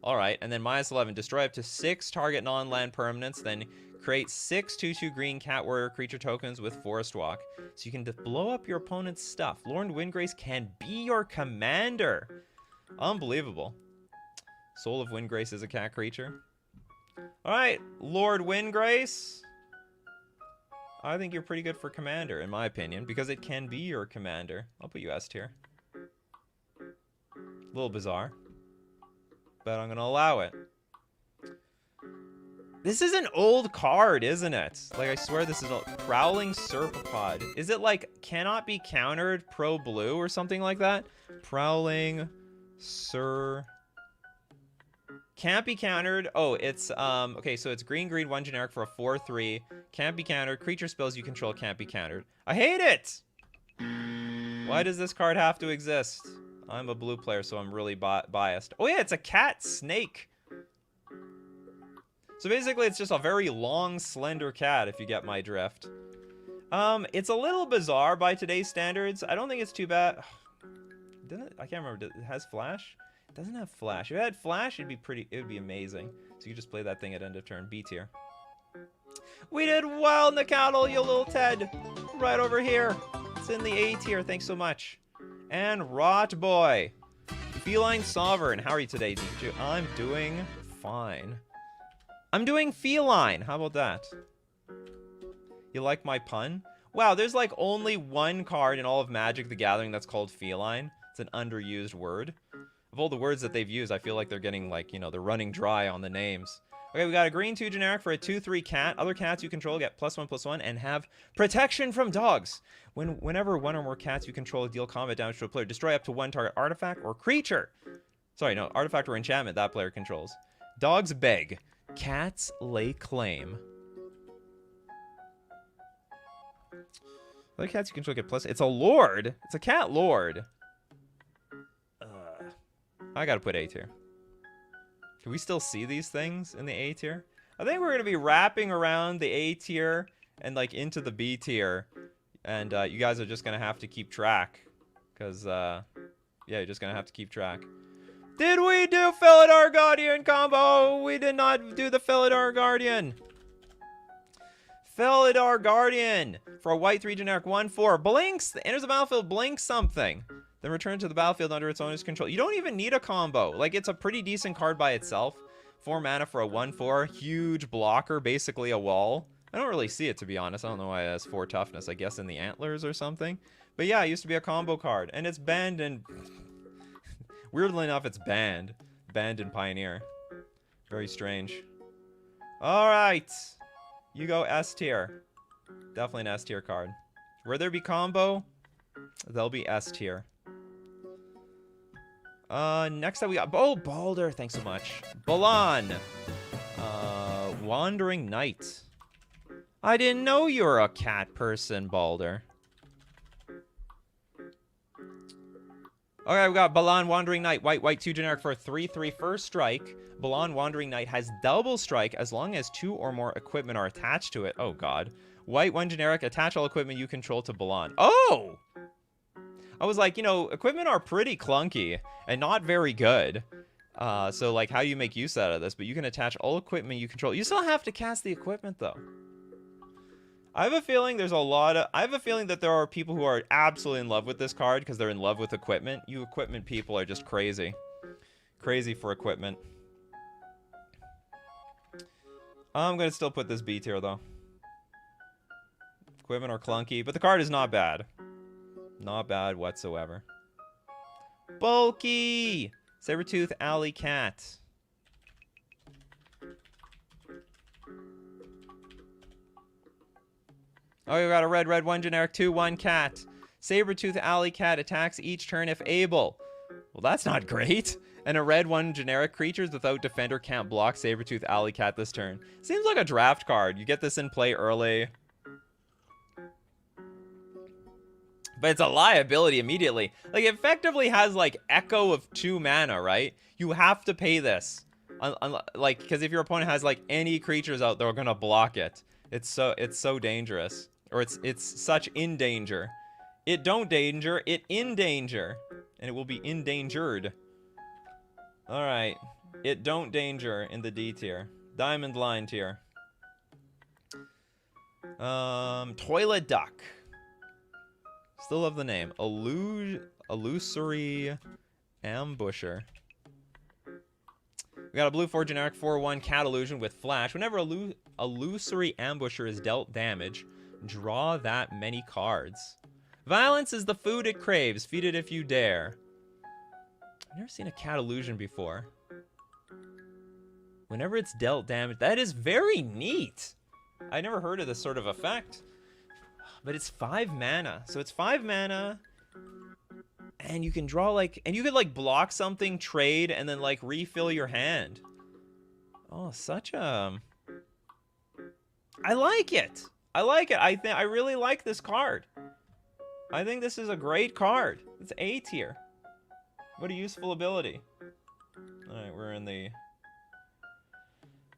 Alright, and then -11. Destroy up to 6 target non-land permanents, then create 6 2/2 green cat warrior creature tokens with Forest Walk. So you can blow up your opponent's stuff. Lord Windgrace can be your commander. Unbelievable. Soul of Windgrace is a cat creature. Alright, Lord Windgrace. I think you're pretty good for commander, in my opinion, because it can be your commander. I'll put you S tier. A little bizarre, but I'm gonna allow it. This is an old card, isn't it? Like, I swear this is a Prowling Serpapod. Is it like cannot be countered pro blue or something like that? Prowling Can't be countered. Oh, it's, okay, so it's green, green, 1 generic for a 4/3. Can't be countered. Creature spells you control can't be countered. I hate it! Why does this card have to exist? I'm a blue player, so I'm really biased. Oh yeah, it's a cat snake. So basically, it's just a very long, slender cat, if you get my drift. It's a little bizarre by today's standards. I don't think it's too bad. I can't remember. It has flash? It doesn't have flash. If it had flash, it would be amazing. So you just play that thing at end of turn. B tier. We did well, Nikachu, you little Ted. Right over here. It's in the A tier. Thanks so much. And Rot Boy. Feline Sovereign. How are you today, Nikachu? I'm doing fine. I'm doing feline. How about that? You like my pun? Wow, there's like only one card in all of Magic the Gathering that's called feline. It's an underused word. Of all the words that they've used, I feel like they're getting like, you know, they're running dry on the names. Okay, we got a green 2 generic for a 2/3 cat. Other cats you control get +1/+1 and have protection from dogs. Whenever one or more cats you control deal combat damage to a player, destroy up to 1 target artifact or creature. Sorry, no, artifact or enchantment that player controls. Dogs beg. Cats lay claim. Other cats you control get plus. It's a lord. It's a cat lord. I gotta put A tier. Can we still see these things in the A tier? I think we're gonna be wrapping around the A tier and like into the B tier, and you guys are just gonna have to keep track, cause yeah, you're just gonna have to keep track. Did we do Felidar Guardian combo? We did not do the Felidar Guardian. Felidar Guardian for a white 3 generic 1/4 blinks. Enters the battlefield, blinks something. Then return to the battlefield under its owner's control. You don't even need a combo. Like, it's a pretty decent card by itself. 4 mana for a 1/4. Huge blocker, basically a wall. I don't really see it, to be honest. I don't know why it has 4 toughness. I guess in the antlers or something. But yeah, it used to be a combo card. And it's banned in... Weirdly enough, it's banned. Banned in Pioneer. Very strange. Alright. You go S tier. Definitely an S tier card. Where there be combo, there'll be S tier. Next up we got... Oh, Balder. Thanks so much. Balan. Wandering Knight. I didn't know you were a cat person, Balder. Okay, we got Balan Wandering Knight. White, white, 2 generic for a 3/3 first strike. Balan Wandering Knight has double strike as long as 2 or more equipment are attached to it. Oh, God. White, 1 generic. Attach all equipment you control to Balan. Oh! I was like, you know, equipment are pretty clunky and not very good. So, like, how do you make use out of this? But you can attach all equipment you control. You still have to cast the equipment, though. I have a feeling there's a lot of... I have a feeling that there are people who are absolutely in love with this card because they're in love with equipment. You equipment people are just crazy. Crazy for equipment. I'm going to still put this B tier, though. Equipment are clunky, but the card is not bad. Not bad whatsoever. Bulky! Sabertooth Alley Cat. Oh, you got a red, 1 generic 2/1 cat. Sabertooth Alley Cat attacks each turn if able. Well, that's not great. And a red 1 generic creatures without defender can't block Sabertooth Alley Cat this turn. Seems like a draft card. You get this in play early. But it's a liability immediately. Like, it effectively has, like, Echo of 2 mana, right? You have to pay this. Like, because if your opponent has, like, any creatures out, they're gonna block it. It's so dangerous. Or it's such in danger. It don't danger, it in danger. And it will be endangered. Alright. It don't danger in the D tier. Diamond Line tier. Toilet Duck. Still love the name. Illusory Ambusher. We got a blue 4 generic 4/1 Cat Illusion with Flash. Whenever Illusory Ambusher is dealt damage, draw that many cards. Violence is the food it craves. Feed it if you dare. I've never seen a Cat Illusion before. Whenever it's dealt damage. That is very neat. I never heard of this sort of effect. But it's 5 mana. So it's 5 mana. And you can draw like... And you could like block something, trade, and then like refill your hand. Oh, such a... I like it. I like it. I really like this card. I think this is a great card. It's A tier. What a useful ability. Alright, we're in the...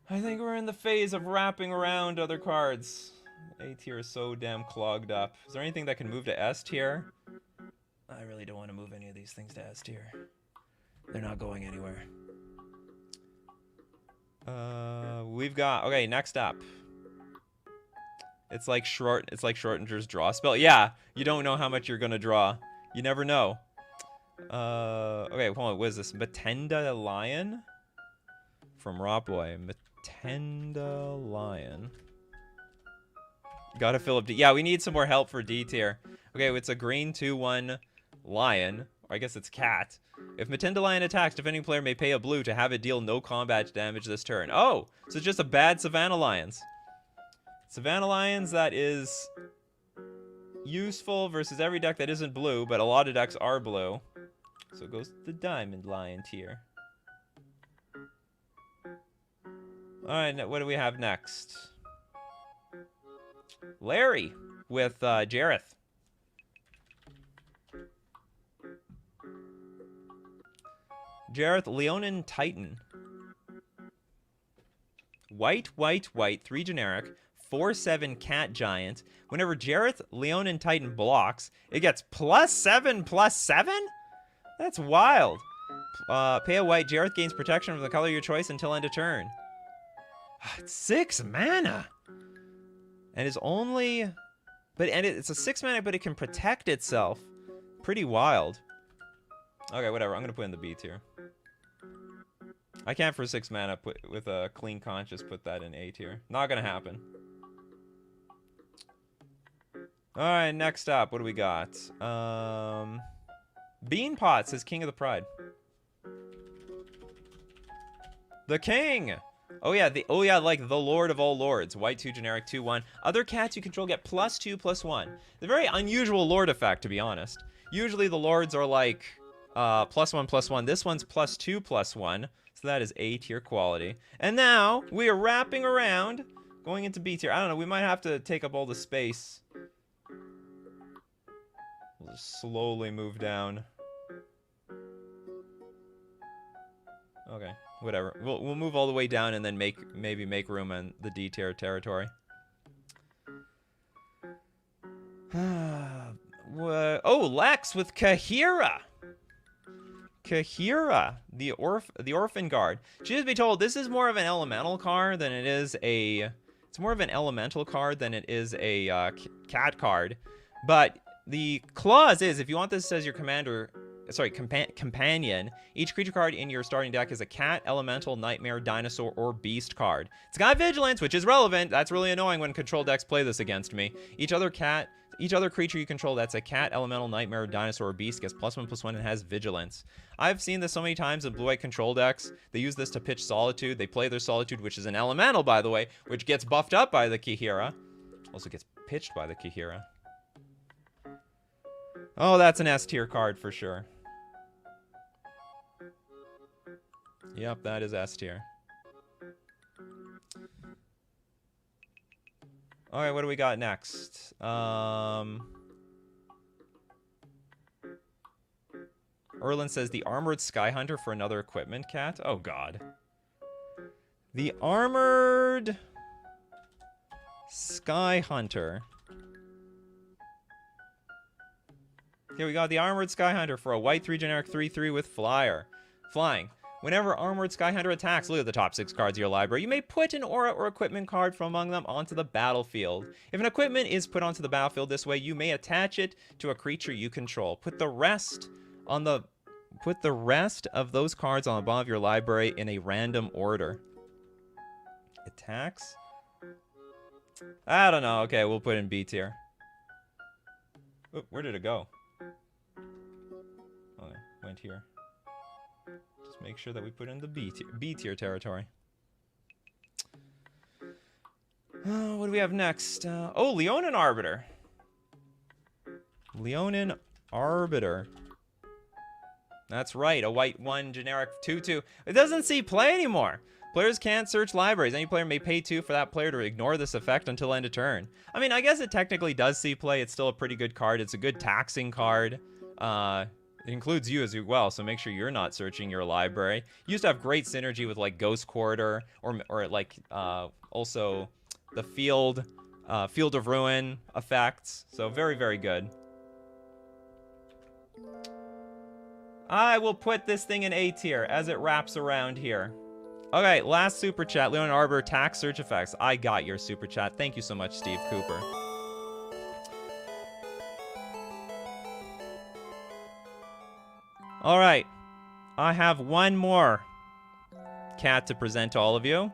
I think we're in the phase of wrapping around other cards. A tier is so damn clogged up. Is there anything that can move to S tier? I really don't want to move any of these things to S tier. They're not going anywhere. We've got... Okay, next up. It's like Schrodinger's draw spell. Yeah, you don't know how much you're gonna draw. You never know. Okay, hold on. What is this? Matenda Lion? From Rotboy. Matenda Lion. Gotta fill up D. Yeah, we need some more help for D tier. Okay, it's a green 2/1 lion. Or I guess it's cat. If Matenda Lion attacks, defending player may pay a blue to have it deal no combat damage this turn. Oh, so it's just a bad Savannah Lions. Savannah Lions that is useful versus every deck that isn't blue, but a lot of decks are blue. So it goes to the Diamond Lion tier. Alright, what do we have next? Larry with Jareth. Jareth, Leonin Titan. White, 3 generic, 4/7 cat giant. Whenever Jareth, Leonin Titan blocks, it gets +7/+7? That's wild. Pay a white, Jareth gains protection from the color of your choice until end of turn. It's 6 mana. And it's only... it's a 6 mana, but it can protect itself. Pretty wild. Okay, whatever. I'm going to put in the B tier. I can't for 6 mana with a clean conscience put that in A tier. Not going to happen. Alright, next up. What do we got? Bean Pots is King of the Pride. The King! Oh yeah, like the Lord of all Lords. White 2 generic 2/1. Other cats you control get +2/+1. The very unusual Lord effect, to be honest. Usually the Lords are like +1/+1. This one's +2/+1. So that is A tier quality. And now we are wrapping around, going into B tier. I don't know, we might have to take up all the space. We'll just slowly move down. Okay, whatever. We'll move all the way down and then maybe make room in the D tier territory. Oh, Lex with Kahira. Kahira, the Orphan Guard. Truth be told, this is more of an elemental card than it is a... It's more of an elemental card than it is a cat card. But the clause is, if you want this as your commander... Sorry, companion, each creature card in your starting deck is a cat, elemental, nightmare, dinosaur, or beast card. It's got vigilance, which is relevant. That's really annoying when control decks play this against me. Each other creature you control that's a cat, elemental, nightmare, dinosaur, or beast gets +1/+1 and has vigilance. I've seen this so many times in blue-white control decks. They use this to pitch Solitude. They play their Solitude, which is an elemental, by the way, which gets buffed up by the Kahira. Also gets pitched by the Kahira. Oh, that's an S tier card for sure. Yep, that is S tier. Alright, what do we got next? Erlin says the Armored Sky Hunter for another equipment cat? Oh god. The Armored Sky Hunter. Here we got the Armored Sky Hunter for a white 3 generic 3/3 with flying. Whenever Armored Sky Hunter attacks, look at the top 6 cards of your library. You may put an aura or equipment card from among them onto the battlefield. If an equipment is put onto the battlefield this way, you may attach it to a creature you control. Put the rest of those cards on the bottom of your library in a random order. Attacks? I don't know. Okay, we'll put in B tier. Oop, where did it go? Oh, it went here. Just make sure that we put in the B tier territory. What do we have next? Oh, Leonin Arbiter. Leonin Arbiter. That's right, a white 1 generic 2/2. It doesn't see play anymore. Players can't search libraries. Any player may pay 2 for that player to ignore this effect until end of turn. I mean, I guess it technically does see play. It's still a pretty good card. It's a good taxing card. It includes you as well, so make sure you're not searching your library. You used to have great synergy with like Ghost Quarter or like also the Field of Ruin effects. So very, very good. I will put this thing in A tier as it wraps around here. Okay, last super chat. Leon Arbor, tax search effects. I got your super chat. Thank you so much, Steve Cooper. All right, I have one more cat to present to all of you.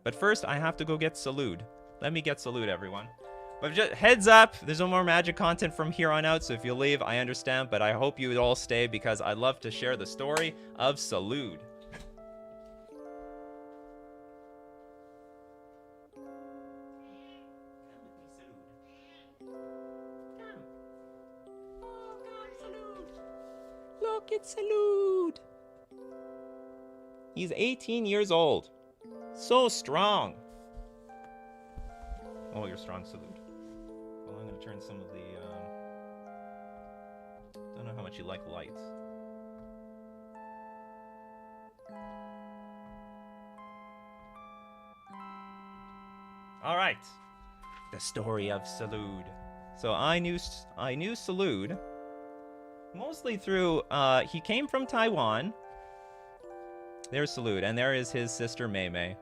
But first, I have to go get Salute. Let me get Salute, everyone. But just heads up, there's no more Magic content from here on out, so if you leave, I understand, but I hope you would all stay because I'd love to share the story of Salute. Look at Salute. He's 18 years old. So strong. Oh, you're strong, Salute. Well, I'm going to turn some of the... don't know how much you like lights. All right. The story of Salute. So I knew Salute mostly through... he came from Taiwan. There's Salute, and there is his sister Mei Mei.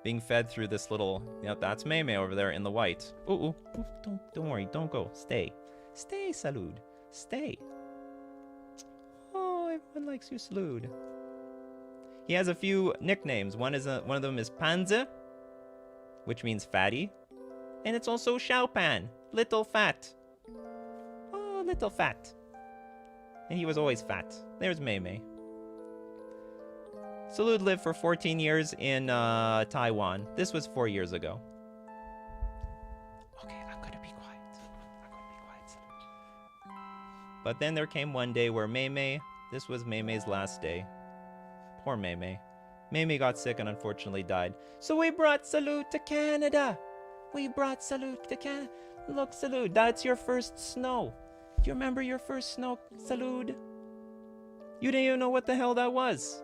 Being fed through this little... Yep, that's Mei Mei over there in the white. Ooh, don't worry, don't go. Stay. Stay, Salute. Stay. Oh, everyone likes you, Salute. He has a few nicknames. One of them is Panze, which means fatty. And it's also Xiaopan, little fat. Oh, little fat. And he was always fat. There's Mei Mei. Salute lived for 14 years in Taiwan. This was 4 years ago. Okay, I'm gonna be quiet. Salute. But then there came one day where Mei Mei, this was Mei Mei's last day. Poor Mei Mei. Mei Mei got sick and unfortunately died. So we brought Salute to Canada. We brought Salute to Canada. Look, Salute, that's your first snow. Do you remember your first snow, Salute? You didn't even know what the hell that was.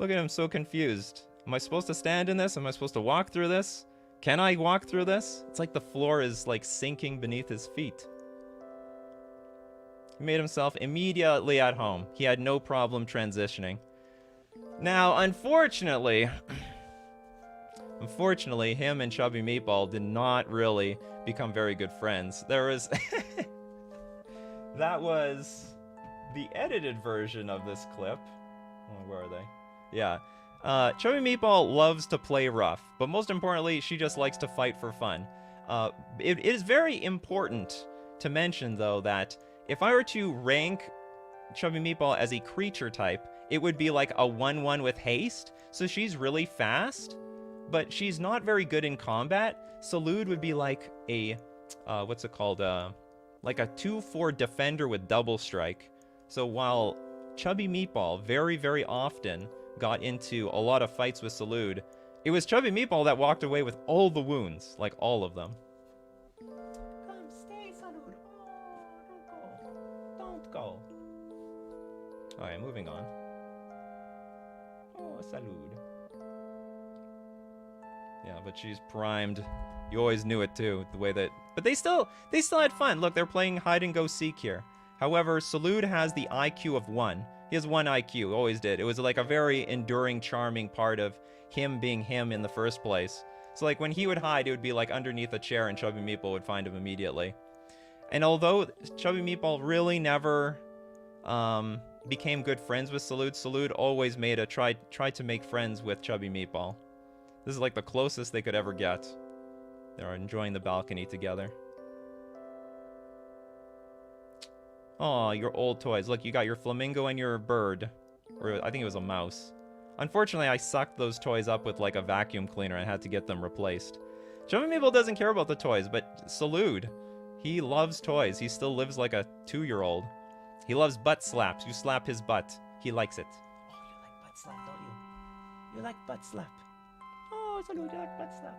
Look at him, so confused. Am I supposed to stand in this? Am I supposed to walk through this? Can I walk through this? It's like the floor is like sinking beneath his feet. He made himself immediately at home. He had no problem transitioning. Now, unfortunately, him and Chubby Meatball did not really become very good friends. There was... That was the edited version of this clip. Oh, where are they? Yeah. Chubby Meatball loves to play rough, but most importantly, she just likes to fight for fun. It is very important to mention, though, that if I were to rank Chubby Meatball as a creature type, it would be like a 1-1 with haste. So she's really fast, but she's not very good in combat. Salute would be like a, what's it called? Like a 2-4 defender with double strike. So while Chubby Meatball very, very often got into a lot of fights with Salute, it was Chubby Meatball that walked away with all the wounds, like all of them. Come, stay, Salute. Oh, don't go. Alright, moving on. Oh, Salute. Yeah, but she's primed. You always knew it too, the way that... But they still had fun. Look, they're playing hide and go seek here. However, Salute has the IQ of 1. He has 1 IQ, always did. It was like a very enduring, charming part of him being him in the first place. So like when he would hide, it would be like underneath a chair and Chubby Meatball would find him immediately. And although Chubby Meatball really never became good friends with Salute, Salute always tried to make friends with Chubby Meatball. This is like the closest they could ever get. They're enjoying the balcony together. Oh, your old toys. Look, you got your flamingo and your bird. Or I think it was a mouse. Unfortunately, I sucked those toys up with like a vacuum cleaner and had to get them replaced. Chubby Meatball doesn't care about the toys, but Salute, he loves toys. He still lives like a 2-year-old. He loves butt slaps. You slap his butt. He likes it. Oh, you like butt slap, don't you? You like butt slap. Oh, Salud, you like butt slap.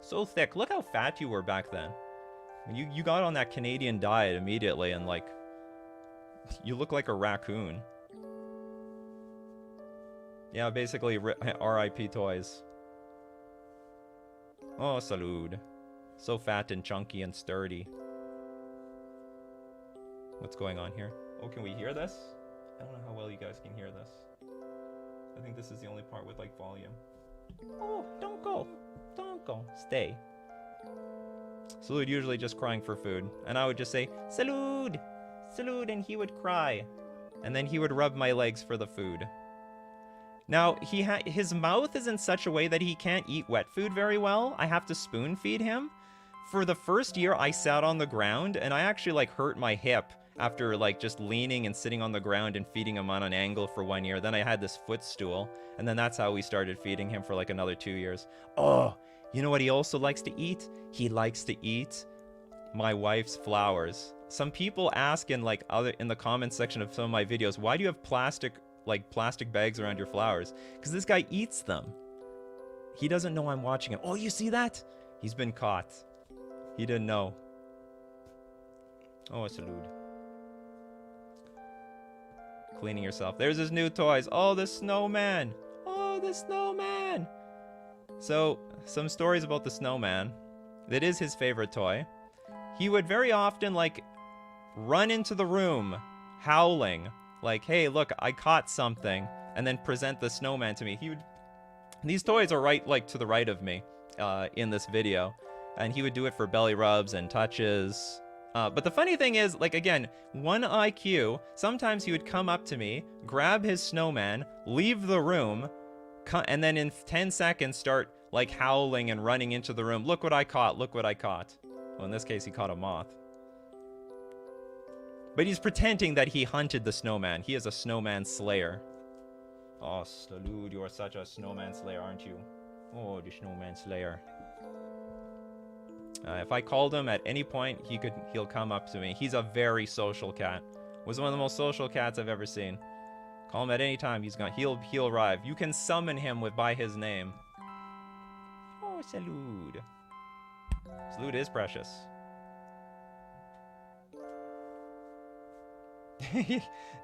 So thick. Look how fat you were back then. You got on that Canadian diet immediately and, like, you look like a raccoon. Yeah, basically R.I.P. toys. Oh, Salud. So fat and chunky and sturdy. What's going on here? Oh, can we hear this? I don't know how well you guys can hear this. I think this is the only part with, like, volume. Oh, don't go. Don't go. Stay. Salud usually just crying for food. And I would just say, Salud! Salud, and he would cry. And then he would rub my legs for the food. Now, his mouth is in such a way that he can't eat wet food very well. I have to spoon feed him. For the first year, I sat on the ground, and I actually, like, hurt my hip after, like, just leaning and sitting on the ground and feeding him on an angle for 1 year. Then I had this footstool, and then that's how we started feeding him for, like, another 2 years. Oh, you know what he also likes to eat? He likes to eat my wife's flowers. Some people ask in, like, in the comments section of some of my videos, why do you have plastic bags around your flowers? Because this guy eats them. He doesn't know I'm watching him. Oh, you see that? He's been caught. He didn't know. Oh, Salud. Cleaning yourself. There's his new toys. Oh, the snowman. Oh, the snowman. So, some stories about the snowman. That is his favorite toy. He would very often, like, run into the room howling. Like, hey, look, I caught something. And then present the snowman to me. These toys are right, like, to the right of me in this video. And he would do it for belly rubs and touches. But the funny thing is, like, again, 1 IQ, sometimes he would come up to me, grab his snowman, leave the room, and then in 10 seconds start, like, howling and running into the room. Look what I caught, look what I caught. Well, in this case, he caught a moth. But he's pretending that he hunted the snowman. He is a snowman slayer. Oh, Salud, you are such a snowman slayer, aren't you? Oh, the snowman slayer. If I called him at any point, he'll come up to me. He's a very social cat. Was one of the most social cats I've ever seen. Call him at any time, he'll arrive. You can summon him by his name. Oh, Salud. Salud is precious.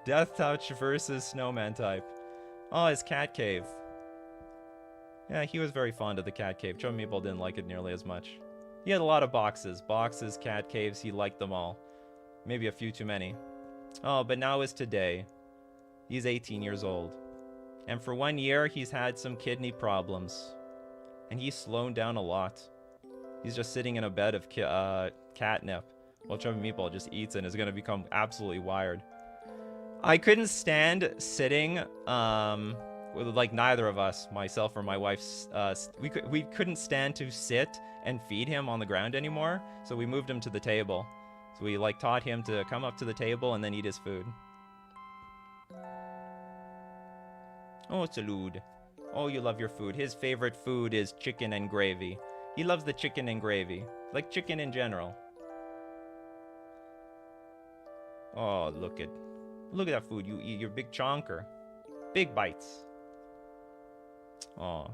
Death Touch versus Snowman type. Oh, his cat cave. Yeah, he was very fond of the cat cave. Chum Meeple didn't like it nearly as much. He had a lot of boxes. Boxes, cat caves, he liked them all. Maybe a few too many. Oh, but now is today. He's 18 years old. And for 1 year, he's had some kidney problems. And he's slowed down a lot. He's just sitting in a bed of catnip. While Chum Meeple just eats and is going to become absolutely wired. I couldn't stand sitting with, like, neither of us, myself or my wife's, we couldn't stand to sit and feed him on the ground anymore, so we moved him to the table. So we, like, taught him to come up to the table and then eat his food. Oh, Salud. Oh, you love your food. His favorite food is chicken and gravy. He loves the chicken and gravy, like chicken in general. Oh, look at that food you eat. You're a big chonker. Big bites. Oh,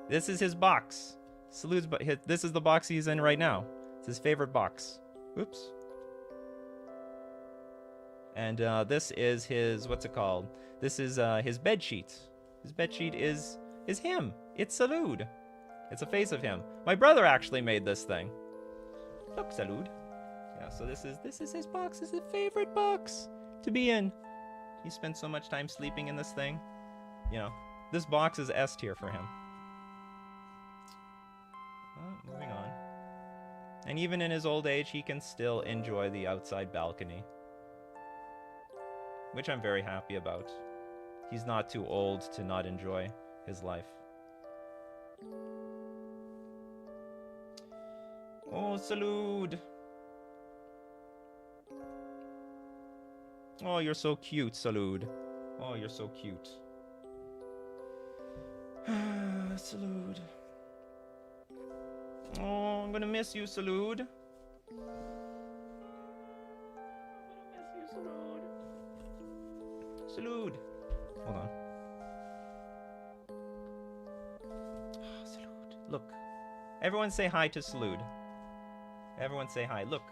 this is his box. Salud's, this is the box he's in right now. It's his favorite box. Oops. And this is his, what's it called? This is his bed sheet. His bed sheet is him. It's Salud. It's a face of him. My brother actually made this thing. Look, Salud. Yeah, so this is his box. This is his favorite box to be in. He spent so much time sleeping in this thing. You know, this box is S tier for him. Well, moving on. And even in his old age, he can still enjoy the outside balcony. Which I'm very happy about. He's not too old to not enjoy his life. Oh, Salud! Oh, you're so cute, Salud. Oh, you're so cute. Salud. Oh, I'm gonna miss you, Salud. I'm gonna miss you, Salud. Salud. Look. Everyone say hi to Salud. Everyone say hi. Look.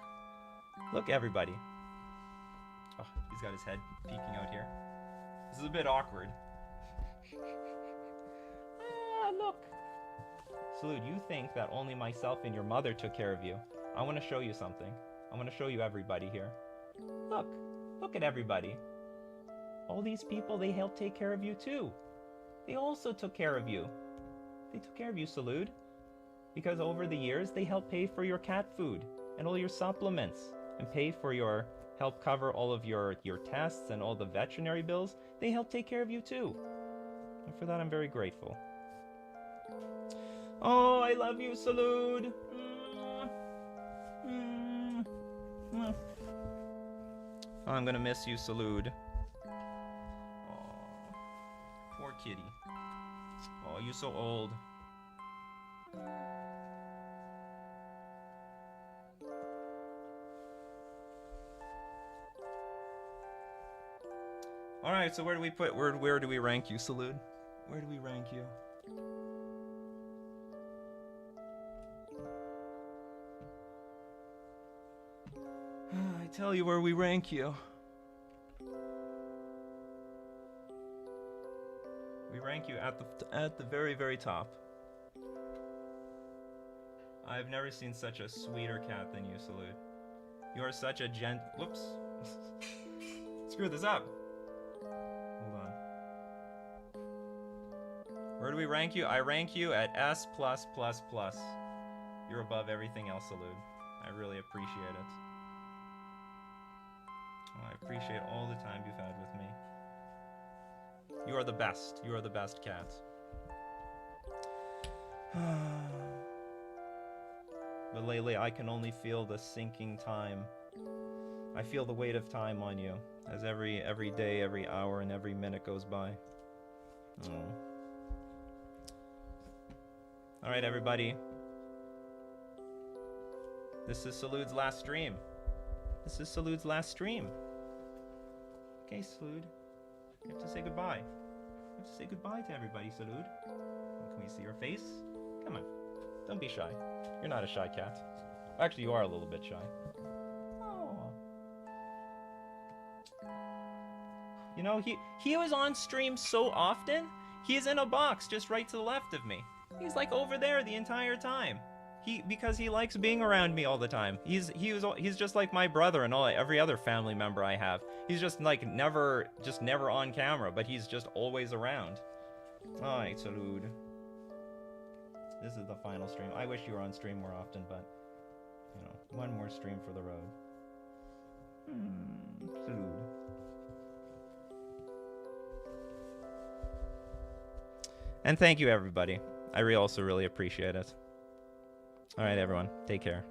Look, everybody. Oh, he's got his head peeking out here. This is a bit awkward. Ah, look. Salud, you think that only myself and your mother took care of you. I want to show you something. I want to show you everybody here. Look. Look at everybody. All these people, they helped take care of you too. They also took care of you. They took care of you, Salud. Because over the years, they helped pay for your cat food and all your supplements and pay for your, help cover all of your tests and all the veterinary bills. They helped take care of you too. And for that, I'm very grateful. Oh, I love you, Salud. Oh, I'm gonna miss you, Salud. Oh, poor kitty. Oh, you're so old. All right, so where do we put? Where do we rank you, Salud? Where do we rank you? I tell you where we rank you. We rank you at the very, very top. I've never seen such a sweeter cat than you, Salud. You are such a whoops. Screw this up. Hold on. Where do we rank you? I rank you at S+++. You're above everything else, Salud. I really appreciate it. Oh, I appreciate all the time you've had with me. You are the best. You are the best cat. But lately, I can only feel the sinking time. I feel the weight of time on you as every day, every hour, and every minute goes by. Oh. All right, everybody. This is Salud's last stream. This is Salud's last stream. Okay, Salud. You have to say goodbye. You have to say goodbye to everybody, Salud. Can we see your face? Come on. Don't be shy. You're not a shy cat. Actually, you are a little bit shy. Oh. You know, he was on stream so often. He's in a box just right to the left of me. He's like over there the entire time. Because he likes being around me all the time. He's just like my brother and every other family member I have. He's just like never on camera, but he's just always around. All right, Salud. This is the final stream. I wish you were on stream more often, but you know, one more stream for the road. Salud. And thank you, everybody. I also really appreciate it. All right, everyone. Take care.